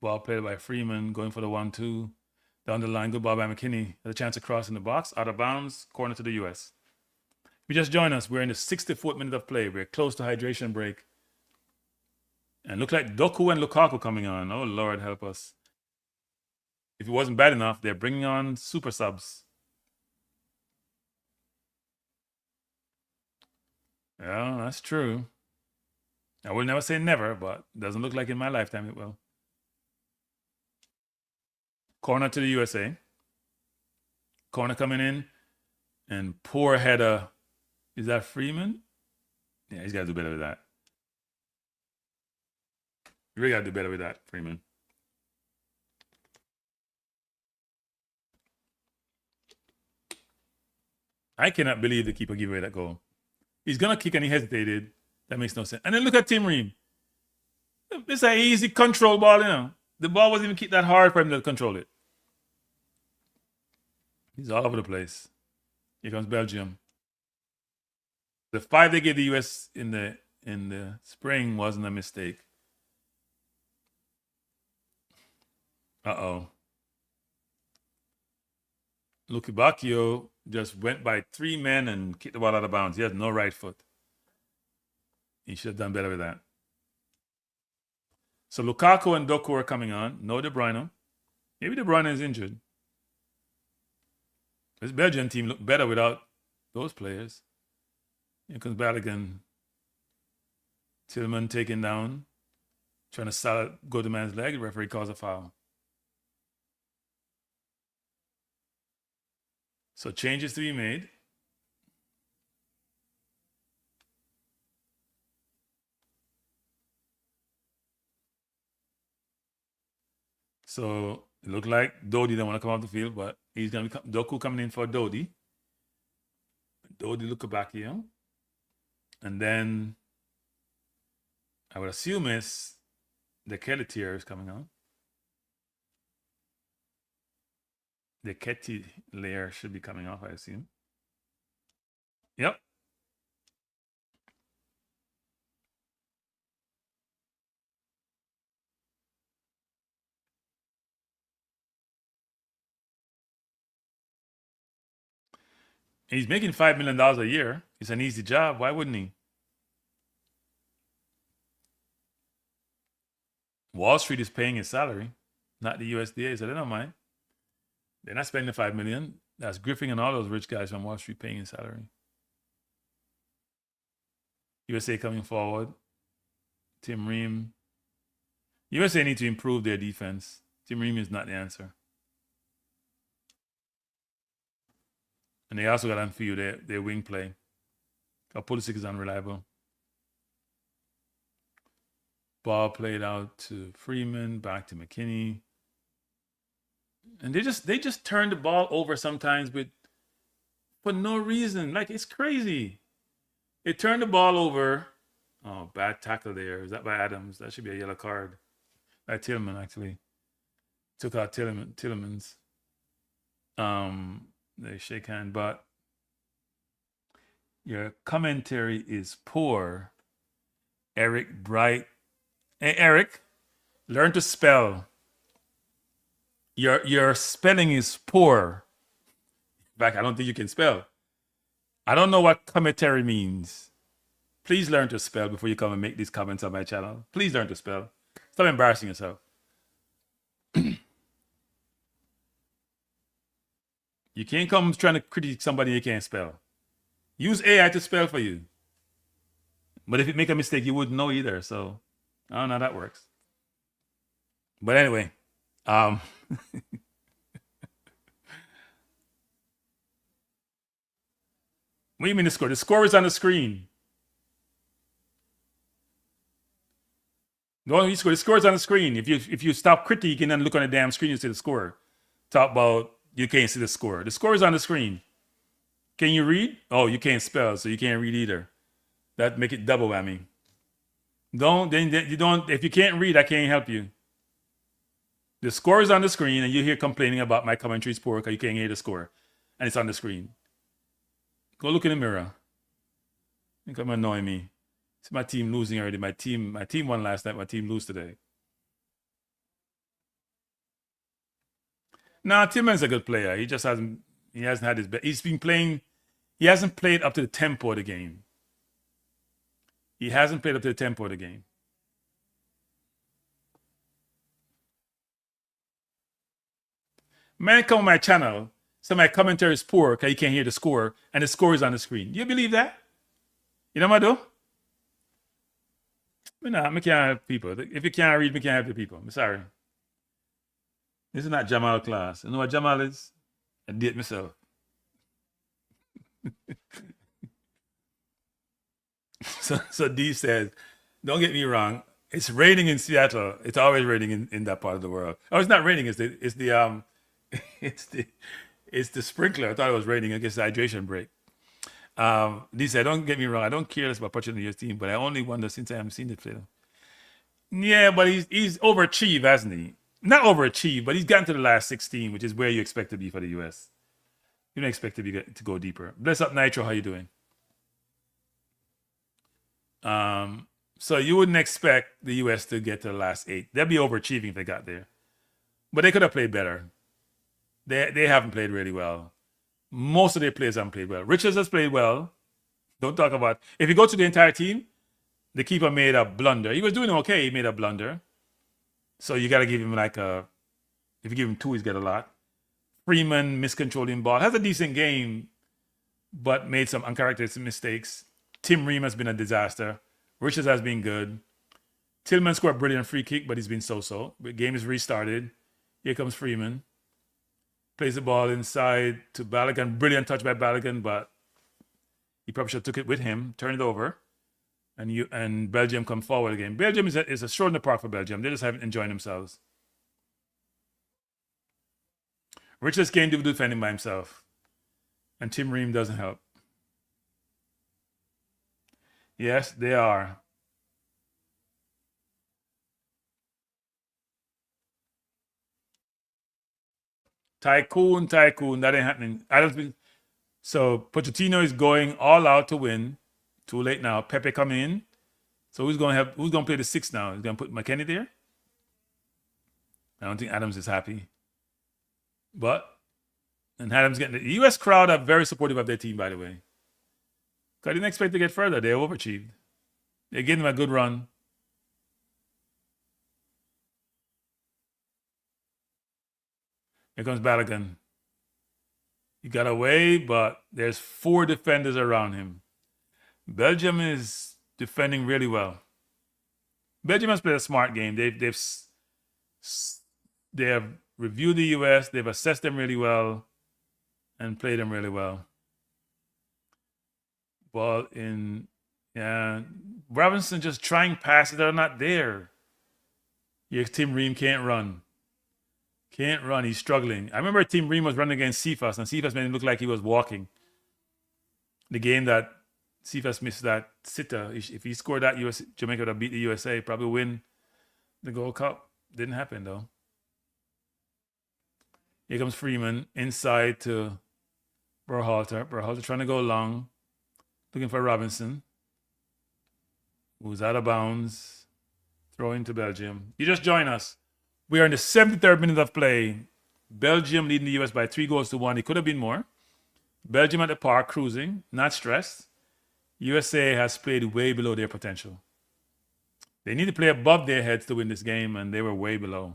Ball played by Freeman, going for the 1-2. Down the line, good ball by McKinney. Has a chance to cross in the box, out of bounds, corner to the US. If you just join us, we're in the 64th minute of play. We're close to hydration break. And look like Doku and Lukaku coming on. Oh, Lord, help us. If it wasn't bad enough, they're bringing on super subs. Yeah, that's true. I will never say never, but it doesn't look like in my lifetime it will. Corner to the USA. Corner coming in. And poor header. Is that Freeman? Yeah, he's got to do better with that. You really got to do better with that, Freeman. I cannot believe the keeper gave away that goal. He's going to kick and he hesitated. That makes no sense. And then look at Tim Ream. This is an easy control ball, you know. The ball wasn't even kicked that hard for him to control it. He's all over the place. Here comes Belgium. The 5 they gave the US in the spring wasn't a mistake. Uh-oh. Luke Bacchio just went by 3 men and kicked the ball out of bounds. He has no right foot. He should have done better with that. So Lukaku and Doku are coming on. No De Bruyne. Maybe De Bruyne is injured. This Belgian team looked better without those players. Here comes Balogun. Tillman taken down. Trying to go to man's leg. The referee calls a foul. So changes to be made. So it looked like Dodi didn't want to come off the field, but he's going to be Doku coming in for Dodi. Dodi Lukabakio. And then I would assume it's the Keletier is coming on. The Ketty layer should be coming off, I assume. Yep. He's making $5 million a year. It's an easy job. Why wouldn't he? Wall Street is paying his salary, not the USDA, so they don't mind. They're not spending the $5 million. That's Griffin and all those rich guys from Wall Street paying his salary. USA coming forward. Tim Ream. USA need to improve their defense. Tim Ream is not the answer. And they also got on field their wing play. Pulisic is unreliable. Ball played out to Freeman, back to McKinney. And they just turn the ball over sometimes for no reason. Like, it's crazy. They turned the ball over. Oh, bad tackle there. Is that by Adams? That should be a yellow card. By Tillman, actually. Took out Tillemans. They shake hand, but your commentary is poor. Eric Bright. Hey, Eric, learn to spell. Your spelling is poor. In fact, I don't think you can spell. I don't know what commentary means. Please learn to spell before you come and make these comments on my channel. Please learn to spell. Stop embarrassing yourself. You can't come trying to critique somebody you can't spell. Use AI to spell for you. But if it make a mistake, you wouldn't know either. So I don't know how that works. But anyway, what do you mean the score? The score is on the screen. The score is on the screen. If you stop critiquing and look on the damn screen, you see the score. Talk about you can't see the score. The score is on the screen. Can you read? Oh, you can't spell, so you can't read either. That make it double whammy. If you can't read, I can't help you. The score is on the screen, and you're here complaining about my commentary is poor because you can't hear the score, and it's on the screen. Go look in the mirror. You come annoy me. It's my team losing already. My team won last night. My team lose today. Nah, Tillman's a good player. He hasn't had his best. He's been playing. He hasn't played up to the tempo of the game. He hasn't played up to the tempo of the game. Man, come on my channel. So my commentary is poor because you can't hear the score, and the score is on the screen. You believe that? You know what I do? I can't help people. If you can't read, me can't help the people. I'm sorry. This is not Jamal class. You know what Jamal is? I did myself. So D says, don't get me wrong. It's raining in Seattle. It's always raining in that part of the world. Oh, it's not raining. It's the it's the it's the sprinkler. I thought it was raining. I guess the hydration break. D said, don't get me wrong. I don't care less about Pochettino your team, but I only wonder since I haven't seen it play. Yeah, but he's overachieved, hasn't he? Not overachieved, but he's gotten to the last 16, which is where you expect to be for the US. You don't expect to go deeper. Bless up, Nitro. How you doing? So you wouldn't expect the US to get to the last 8. They'd be overachieving if they got there, but they could have played better. They haven't played really well. Most of their players haven't played well. Richards has played well. Don't talk about. If you go to the entire team, the keeper made a blunder. He was doing okay. He made a blunder. So you got to give him like a. If you give him 2, he's got a lot. Freeman miscontrolling ball, has a decent game, but made some uncharacteristic mistakes. Tim Ream has been a disaster. Richards has been good. Tillman scored a brilliant free kick, but he's been so-so. The game is restarted. Here comes Freeman. Plays the ball inside to Balogun. Brilliant touch by Balogun, but he probably should have took it with him, turn it over, and Belgium come forward again. Belgium is a stroll in the park for Belgium. They just haven't enjoyed themselves. Richards can't do defending by himself, and Tim Ream doesn't help. Yes, they are. Tycoon, that ain't happening. I don't think so. Pochettino is going all out to win. Too late now. Pepe coming in. So who's gonna play the 6 now? He's gonna put McKennie there? I don't think Adams is happy. And Adams getting the US crowd are very supportive of their team, by the way. I didn't expect to get further. They overachieved. They gave them a good run. Here comes Balogun. He got away, but there's 4 defenders around him. Belgium is defending really well. Belgium has played a smart game. They have reviewed the US. They've assessed them really well, and played them really well. Ball in, yeah. Robinson just trying passes that are not there. Your Tim Ream can't run. Can't run. He's struggling. I remember Tim Ream was running against Cephas, and Cephas made him look like he was walking. The game that Cephas missed that sitter. If he scored that, Jamaica would have beat the USA, probably win the Gold Cup. Didn't happen, though. Here comes Freeman inside to Berhalter. Berhalter trying to go long, looking for Robinson, who's out of bounds. Throw into Belgium. You just join us. We are in the 73rd minute of play. Belgium leading the US by 3-1. It could have been more. Belgium at the park, cruising, not stressed. USA has played way below their potential. They need to play above their heads to win this game, and they were way below.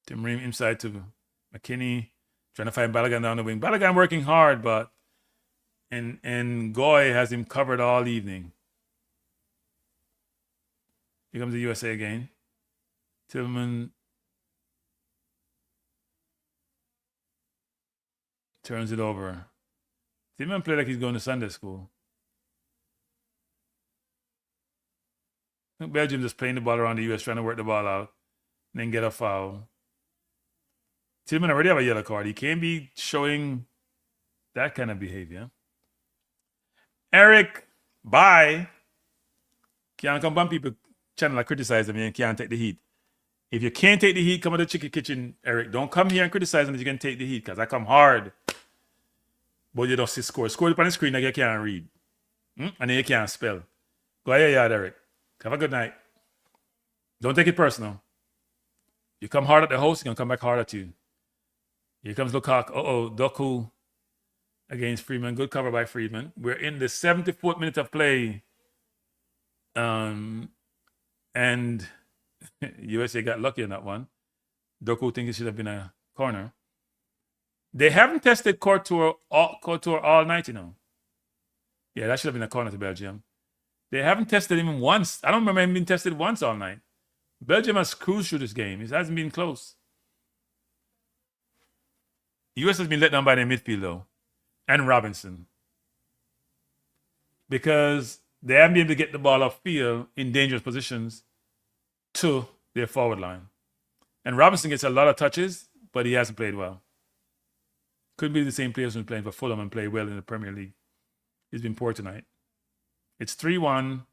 Tim Ream inside to McKinney, trying to find Balogun down the wing. Balogun working hard, but and Goy has him covered all evening. Here comes the USA again. Tillman turns it over. Tillman played like he's going to Sunday school. I think Belgium just playing the ball around the US, trying to work the ball out, and then get a foul. Tillman already have a yellow card. He can't be showing that kind of behavior. Eric, bye. Can't come on people channel and criticize them and can't take the heat. If you can't take the heat, come to the chicken kitchen, Eric. Don't come here and criticize them if you can take the heat, because I come hard. But you don't see score. Score up on the screen like you can't read. And then you can't spell. Go ahead, Eric. Have a good night. Don't take it personal. You come hard at the host, you're going to come back hard at you. Here comes Lukaku. Doku against Freeman. Good cover by Freeman. We're in the 74th minute of play. And USA got lucky on that one. Doku thinks it should have been a corner. They haven't tested Couture all night, you know. Yeah, that should have been a corner to Belgium. They haven't tested him once. I don't remember him being tested once all night. Belgium has cruised through this game. It hasn't been close. US has been let down by their midfield, though, and Robinson. Because they haven't been able to get the ball off field in dangerous positions to their forward line. And Robinson gets a lot of touches, but he hasn't played well. Could be the same players who's playing for Fulham and play well in the Premier League. He's been poor tonight. It's 3-1.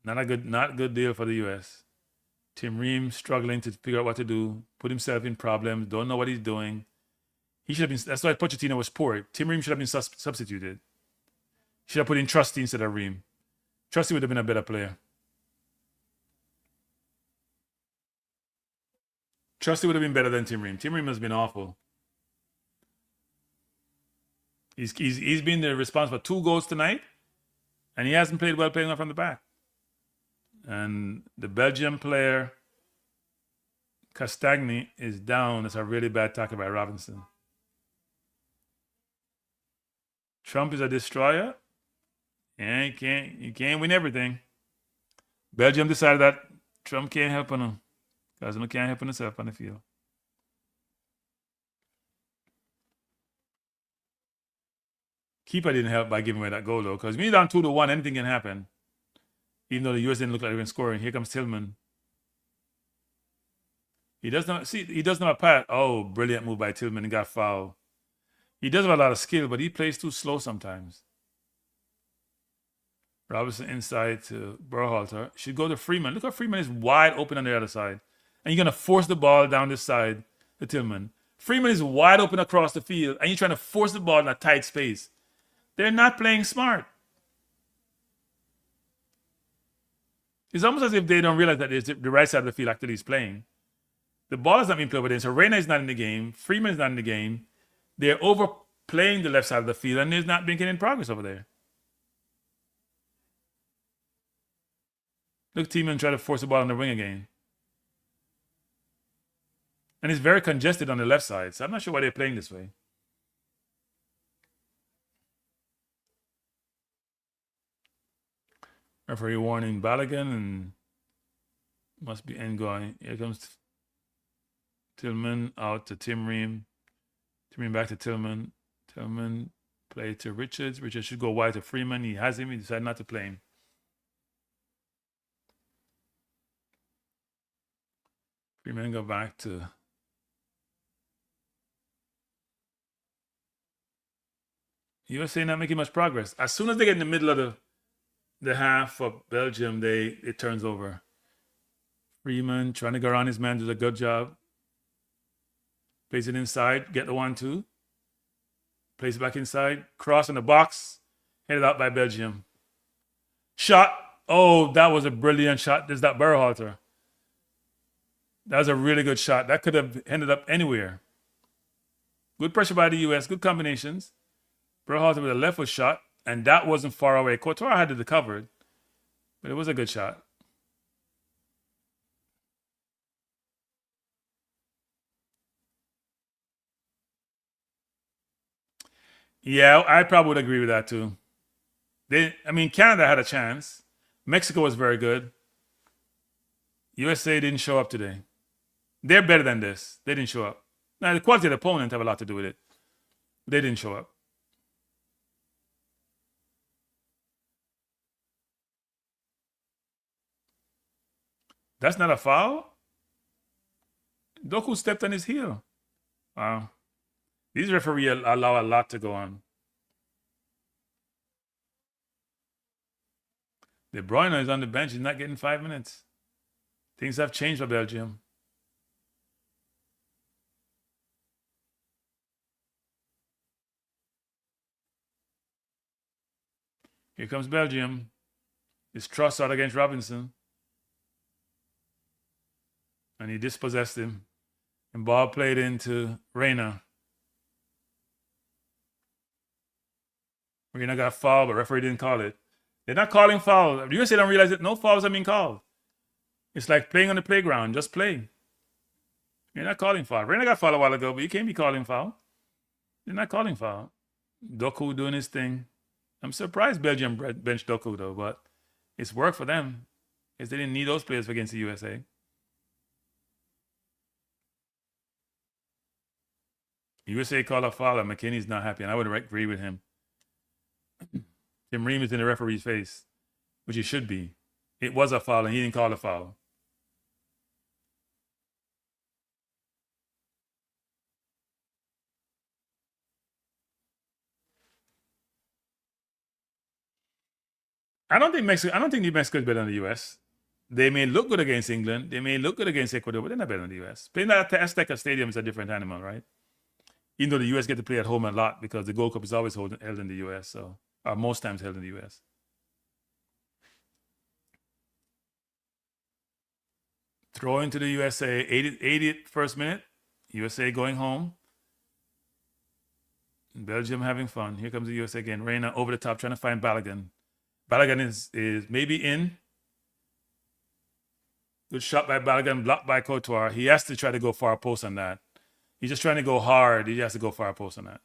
Not a good deal for the US. Tim Ream struggling to figure out what to do, put himself in problems, don't know what he's doing. He should have been. That's why Pochettino was poor. Tim Ream should have been substituted. Should have put in Trusty instead of Ream. Trusty would have been a better player. Trusty would have been better than Tim Ream. Tim Ream has been awful. He's been the responsible for 2 goals tonight, and he hasn't played well playing off from the back. And the Belgian player, Castagny, is down. It's a really bad tackle by Robinson. Trump is a destroyer. Yeah, you can't win everything. Belgium decided that Trump can't help on him. Because he can't help himself on the field. Keeper didn't help by giving away that goal, though. Because when you're down 2-1, anything can happen. Even though the US didn't look like they were scoring. Here comes Tillman. He does not have a pass. Oh, brilliant move by Tillman and got fouled. He does have a lot of skill, but he plays too slow sometimes. Robinson inside to Berhalter. Should go to Freeman. Look how Freeman is wide open on the other side. And you're going to force the ball down this side to Tillman. Freeman is wide open across the field, and you're trying to force the ball in a tight space. They're not playing smart. It's almost as if they don't realize that it's the right side of the field actually is playing. The ball is not being played with them, so Reina is not in the game. Freeman is not in the game. They're overplaying the left side of the field, and there's not been any progress over there. Look, Tillman try to force the ball on the wing again. And it's very congested on the left side, so I'm not sure why they're playing this way. Referee warning Balogun, and must be end going. Here comes Tillman out to Tim Ream. Tim Ream back to Tillman. Tillman play to Richards. Richards should go wide to Freeman. He has him. He decided not to play him. Freeman go back to USA not making much progress. As soon as they get in the middle of the half of Belgium, it turns over. Freeman trying to go around his man, does a good job. Plays it inside, get the 1-2. Plays it back inside, cross in the box, headed out by Belgium. Shot. Oh, that was a brilliant shot. There's that Berhalter. That was a really good shot. That could have ended up anywhere. Good pressure by the US, good combinations. Berhalter with a left foot shot, and that wasn't far away. Couture had it covered, but it was a good shot. Yeah, I probably would agree with that too. Canada had a chance. Mexico was very good. USA didn't show up today. They're better than this. They didn't show up. Now, the quality of the opponent have a lot to do with it. They didn't show up. That's not a foul? Doku stepped on his heel. Wow. These referees allow a lot to go on. De Bruyne is on the bench. He's not getting 5 minutes. Things have changed for Belgium. Here comes Belgium. It's Trossard against Robinson. And he dispossessed him. And ball played into Reina. Reina got fouled, but referee didn't call it. They're not calling fouls. The USA don't realize that no fouls are being called. It's like playing on the playground. Just play. You're not calling foul. Reina got fouled a while ago, but you can't be calling foul. They're not calling foul. Doku doing his thing. I'm surprised Belgium benched Doku though, but it's worked for them. Because they didn't need those players against the USA. USA called a foul and McKinney's not happy, and I would agree with him. Tim Ream is in the referee's face, which he should be. It was a foul and he didn't call a foul. I don't think New Mexico is better than the US. They may look good against England. They may look good against Ecuador, but they're not better than the US. Playing at the Azteca Stadium is a different animal, right? Even though the US get to play at home a lot because the Gold Cup is always held in the US, so most times held in the US. Throw into the USA, 80th first minute. USA going home. Belgium having fun. Here comes the USA again. Reina over the top trying to find Balogun. Balogun is maybe in. Good shot by Balogun, blocked by Courtois. He has to try to go far post on that. He's just trying to go hard. He has to go far post on that.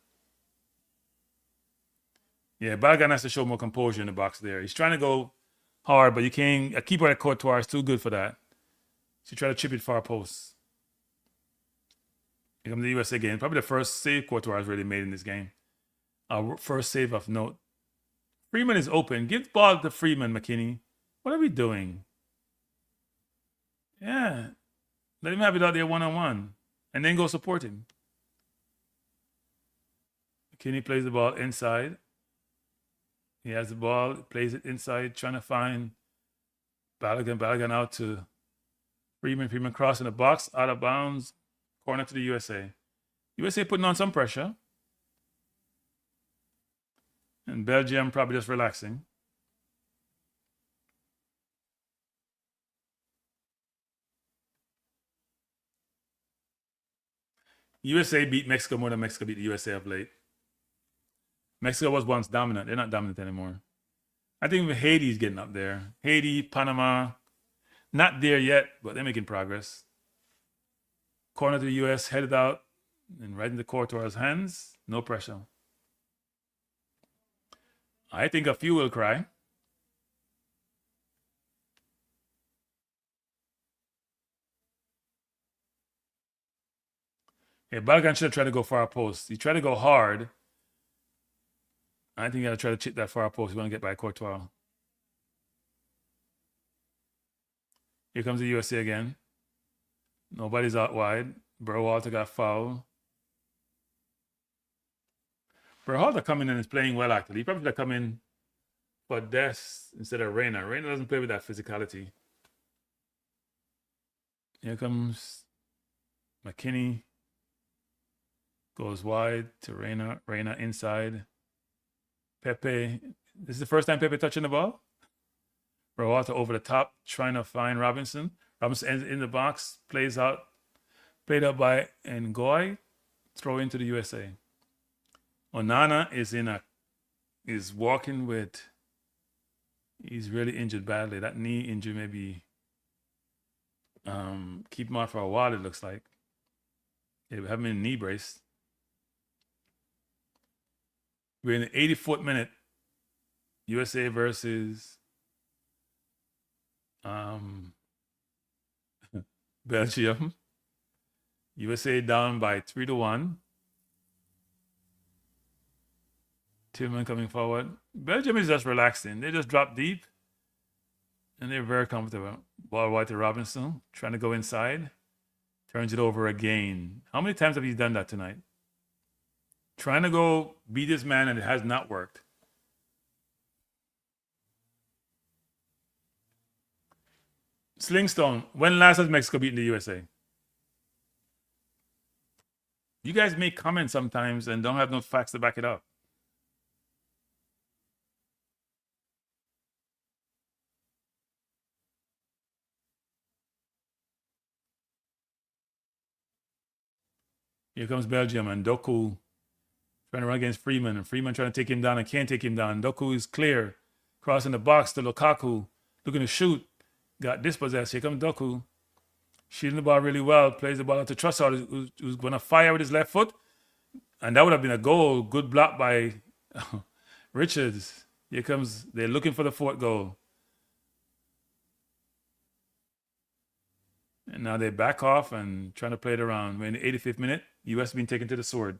Yeah, Balogun has to show more composure in the box there. He's trying to go hard, but you can't. A keeper like Courtois is too good for that. So you try to chip it far post. Here comes the USA again. Probably the first save Courtois has really made in this game. First save of note. Freeman is open. Give the ball to Freeman, McKinney. What are we doing? Yeah. Let him have it out there one-on-one. And then go support him. McKinney plays the ball inside. He has the ball, plays it inside, trying to find Balogun. Balogun out to Freeman. Freeman crossing the box, out of bounds. Corner to the USA. USA putting on some pressure. And Belgium probably just relaxing. USA beat Mexico more than Mexico beat the USA of late. Mexico was once dominant. They're not dominant anymore. I think Haiti's getting up there. Haiti, Panama, not there yet, but they're making progress. Corner to the US, headed out, and right into Courtois' hands. No pressure. I think a few will cry. Yeah, Balogun should have tried to go far post. He tried to go hard. I think he got to try to chip that far post. He want to get by Courtois. Here comes the USA again. Nobody's out wide. Berhalter got fouled. Berhalter coming in and is playing well, actually. He probably should have come in for Des instead of Reina. Reina doesn't play with that physicality. Here comes McKinney. Goes wide to Reina. Reina inside. Pepe. This is the first time Pepe touching the ball. Berhalter over the top, trying to find Robinson. Robinson ends in the box, plays out. Played up by Ngoy. Throw into the USA. Onana is walking with. He's really injured badly. That knee injury maybe keep him out for a while, it looks like. They have him in a knee brace. We're in the 84th minute. USA versus Belgium. USA down by 3-1. Tillman coming forward. Belgium is just relaxing. They just drop deep. And they're very comfortable. Ball wide to Robinson. Trying to go inside. Turns it over again. How many times have you done that tonight? Trying to go beat this man and it has not worked. Slingstone. When last has Mexico beaten the USA? You guys make comments sometimes and don't have no facts to back it up. Here comes Belgium and Doku trying to run against Freeman. And Freeman trying to take him down and can't take him down. Doku is clear. Crossing the box to Lukaku. Looking to shoot. Got dispossessed. Here comes Doku. Shooting the ball really well. Plays the ball out to Trossard, who's going to fire with his left foot. And that would have been a goal. Good block by Richards. Here comes, they're looking for the fourth goal. And now they back off and trying to play it around. We're in the 85th minute. U.S. being taken to the sword.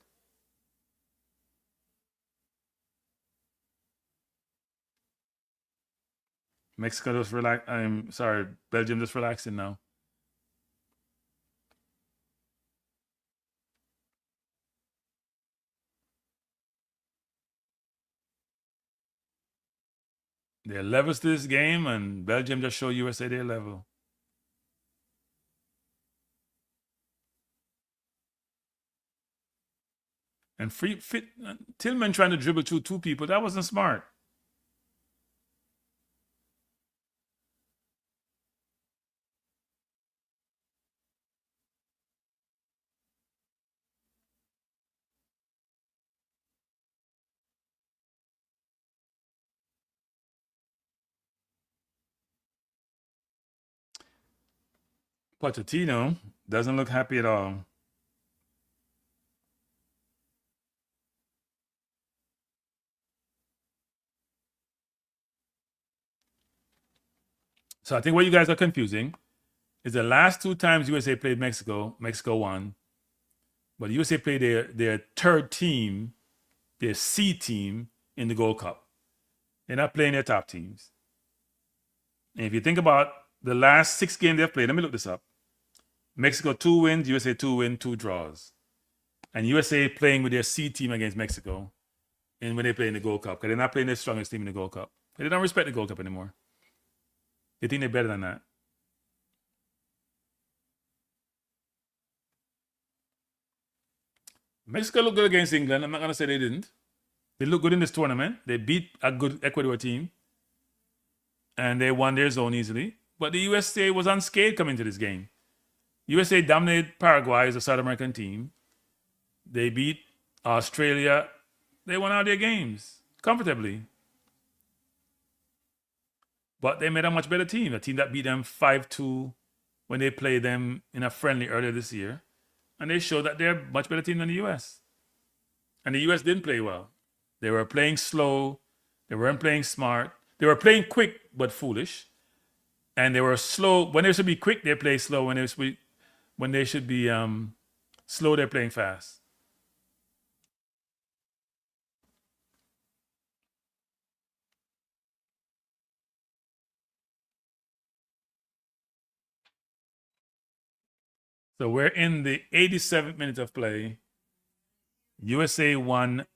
Mexico just relax. I'm sorry, Belgium just relaxing now. They're levels to this game, and Belgium just show USA their level. And Tillman trying to dribble through two people, that wasn't smart. Pochettino doesn't look happy at all. So I think what you guys are confusing is the last two times USA played Mexico, Mexico won. But USA played their third team, their C team in the Gold Cup. They're not playing their top teams. And if you think about the last 6 games they've played, let me look this up. Mexico 2 wins, USA 2 wins, 2 draws. And USA playing with their C team against Mexico and when they play in the Gold Cup, because they're not playing their strongest team in the Gold Cup. They don't respect the Gold Cup anymore. They think they're better than that. Mexico looked good against England. I'm not going to say they didn't. They looked good in this tournament. They beat a good Ecuador team. And they won their zone easily. But the USA was unscathed coming to this game. USA dominated Paraguay as a South American team. They beat Australia. They won all their games comfortably. But they made a much better team. A team that beat them 5-2 when they played them in a friendly earlier this year. And they showed that they're a much better team than the US. And the US didn't play well. They were playing slow. They weren't playing smart. They were playing quick but foolish. And they were slow. When they should be quick, they play slow. When they should be slow, they're playing fast. So we're in the 87th minute of play. USA 1,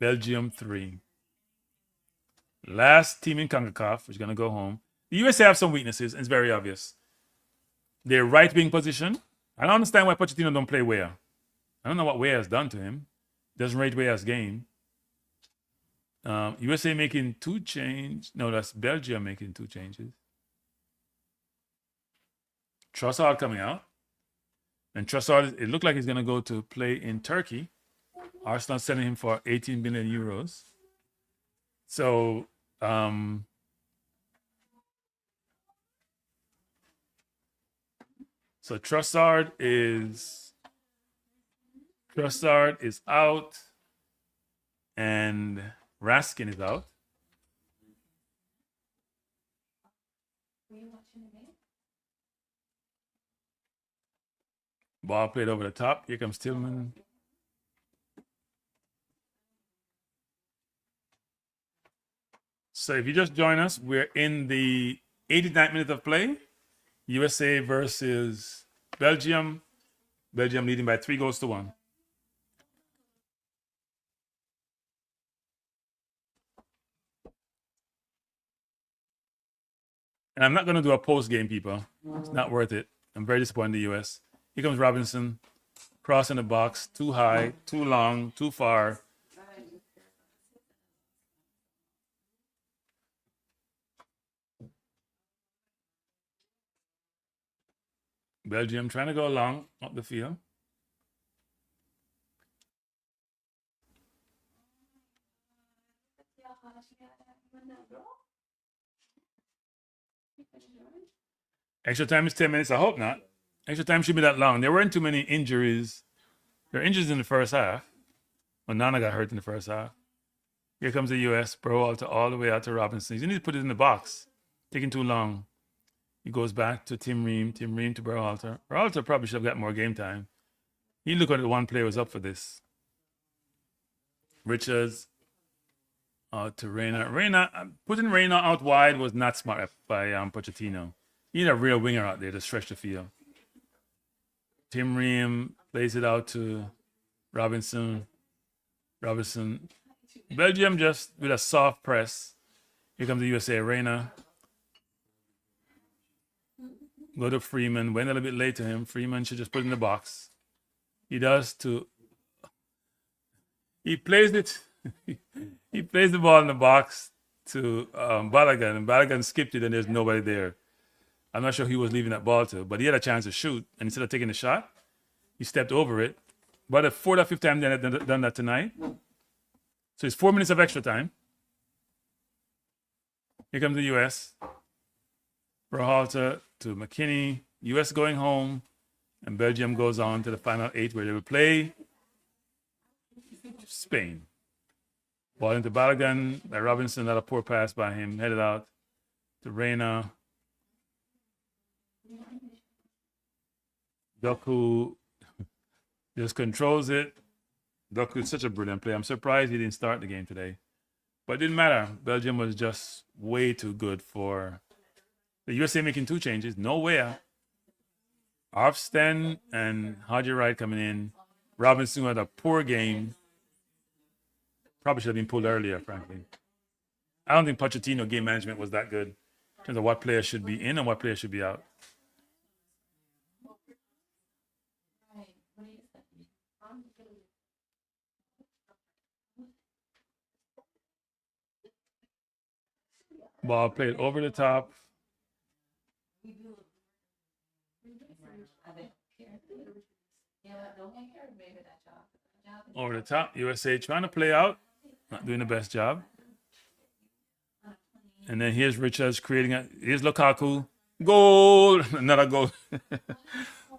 Belgium 3. Last team in CONCACAF is going to go home. The USA have some weaknesses, and it's very obvious. Their right wing position. I don't understand why Pochettino don't play Weah. I don't know what Weah has done to him. Doesn't rate Weah's game. USA making 2 changes. No, that's Belgium making 2 changes. Trossard coming out. And Trossard, it looked like he's going to go to play in Turkey. Arsenal sending him for 18 million euros. So, Trossard is out, and Raskin is out. Ball played over the top. Here comes Tillman. So if you just join us, we're in the 89th minute of play. USA versus Belgium. Belgium leading by 3-1. And I'm not going to do a post game, people. It's not worth it. I'm very disappointed in the US. Here comes Robinson. Crossing the box. Too high, too long, too far. Belgium trying to go long up the field. Extra time is 10 minutes. I hope not. Extra time should be that long. There weren't too many injuries. There were injuries in the first half. Onana got hurt in the first half. Here comes the US. Berhalter all the way out to Robinson. You need to put it in the box. Taking too long. He goes back to Tim Ream. Tim Ream to Berhalter. Berhalter probably should have got more game time. He looked at the one player was up for this. Richards to Reina. Putting Reina out wide was not smart by Pochettino. He need a real winger out there to stretch the field. Tim Ream plays it out to Robinson. Belgium just with a soft press. Here comes the USA. Reina. Go to Freeman. Went a little bit late to him. Freeman should just put it in the box. He does to... He plays it... he plays the ball in the box to Balogun. And Balogun skipped it and there's nobody there. I'm not sure who he was leaving that ball to, but he had a chance to shoot. And instead of taking the shot, he stepped over it. But the fourth or fifth time they've done that tonight. So it's 4 minutes of extra time. Here comes the US. Berhalter to McKinney. US going home. And Belgium goes on to the final 8 where they will play Spain. Ball into Balogun by Robinson. Not a poor pass by him. Headed out to Reina. Doku just controls it. Doku is such a brilliant player. I'm surprised he didn't start the game today. But it didn't matter. Belgium was just way too good for the USA making 2 changes. Nowhere. Arfsten and Haji Wright coming in. Robinson had a poor game. Probably should have been pulled earlier, frankly. I don't think Pochettino game management was that good in terms of what players should be in and what players should be out. Ball played over the top. Over the top. USA trying to play out. Not doing the best job. And then here's Richards creating it. Here's Lukaku. Goal. Another goal.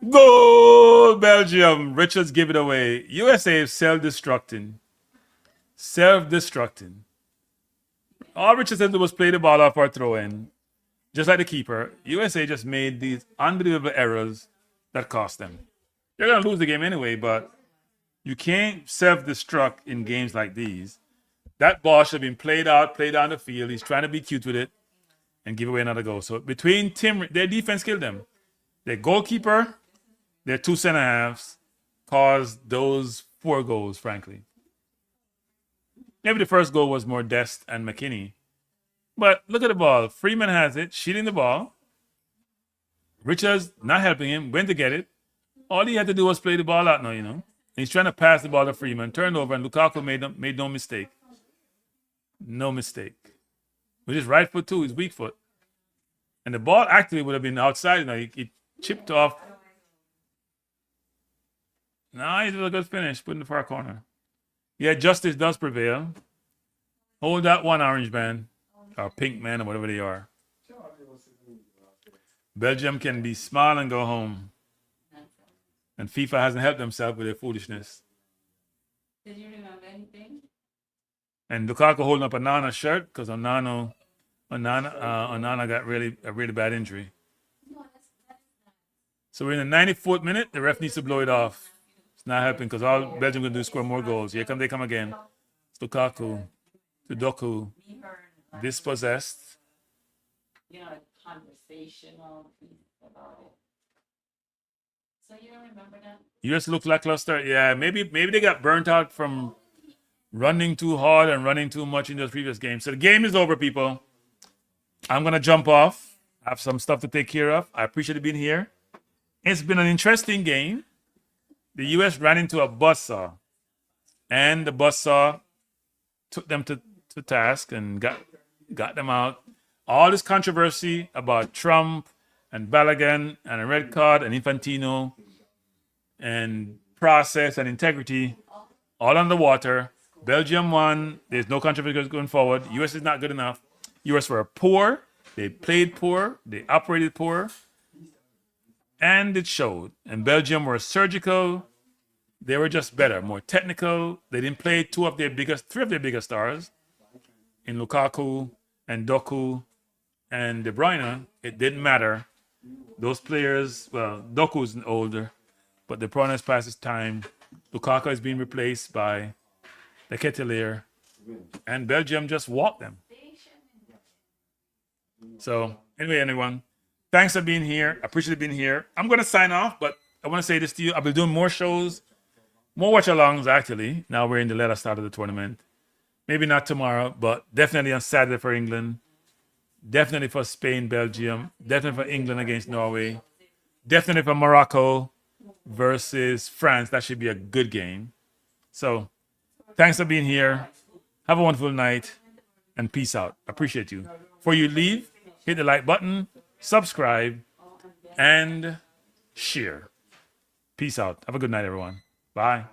Goal, Belgium. Richards give it away. USA is self-destructing. Self-destructing. All Richards had to do was play the ball off or throw in. Just like the keeper. USA just made these unbelievable errors that cost them. They're going to lose the game anyway, but you can't self-destruct in games like these. That ball should have been played out, played down the field. He's trying to be cute with it and give away another goal. So between their defense killed them. Their goalkeeper, their 2 center halves caused those 4 goals, frankly. Maybe the first goal was more Dest and McKinney. But look at the ball. Freeman has it, shooting the ball. Richards not helping him, went to get it. All he had to do was play the ball out now, you know. And he's trying to pass the ball to Freeman. Turned over, and Lukaku made no mistake. No mistake. With his right foot, too, his weak foot. And the ball actually would have been outside. You know, he chipped off. Nah, he did a good finish. Put in the far corner. Yeah, justice does prevail. Hold that one, orange man. Or pink man, or whatever they are. Belgium can be small and go home. And FIFA hasn't helped themselves with their foolishness. Did you remember anything? And Lukaku holding up Onana's shirt because Onana got a really bad injury. So we're in the 94th minute. The ref needs to blow it off. It's not helping because all Belgium going to do is score more goals. Here they come again. It's Lukaku to Doku. Dispossessed. You know, a conversational piece about it. So you don't remember that? US look lackluster. Yeah, maybe they got burnt out from running too hard and running too much in those previous games. So the game is over, people. I'm going to jump off. I have some stuff to take care of. I appreciate you being here. It's been an interesting game. The US ran into a buzzsaw. And the buzzsaw took them to task and got them out. All this controversy about Trump and Balogun and a red card and Infantino and process and integrity all underwater. Belgium won. There's no controversy going forward. US is not good enough. US were poor. They played poor. They operated poor. And it showed. And Belgium were surgical. They were just better, more technical. They didn't play three of their biggest stars in Lukaku and Doku and De Bruyne. It didn't matter. Those players, well, Doku's older, but De Bruyne has passed his time. Lukaku is being replaced by the Ketelaere, and Belgium just walked them. So anyway, anyone, thanks for being here. I appreciate being here. I'm going to sign off, but I want to say this to you. I'll be doing more shows, more watch-alongs, actually. Now we're in the later start of the tournament. Maybe not tomorrow, but definitely on Saturday for England. Definitely for Spain, Belgium. Definitely for England against Norway. Definitely for Morocco versus France. That should be a good game. So thanks for being here. Have a wonderful night and peace out. Appreciate you. Before you leave, hit the like button, subscribe, and share. Peace out. Have a good night, everyone. Bye.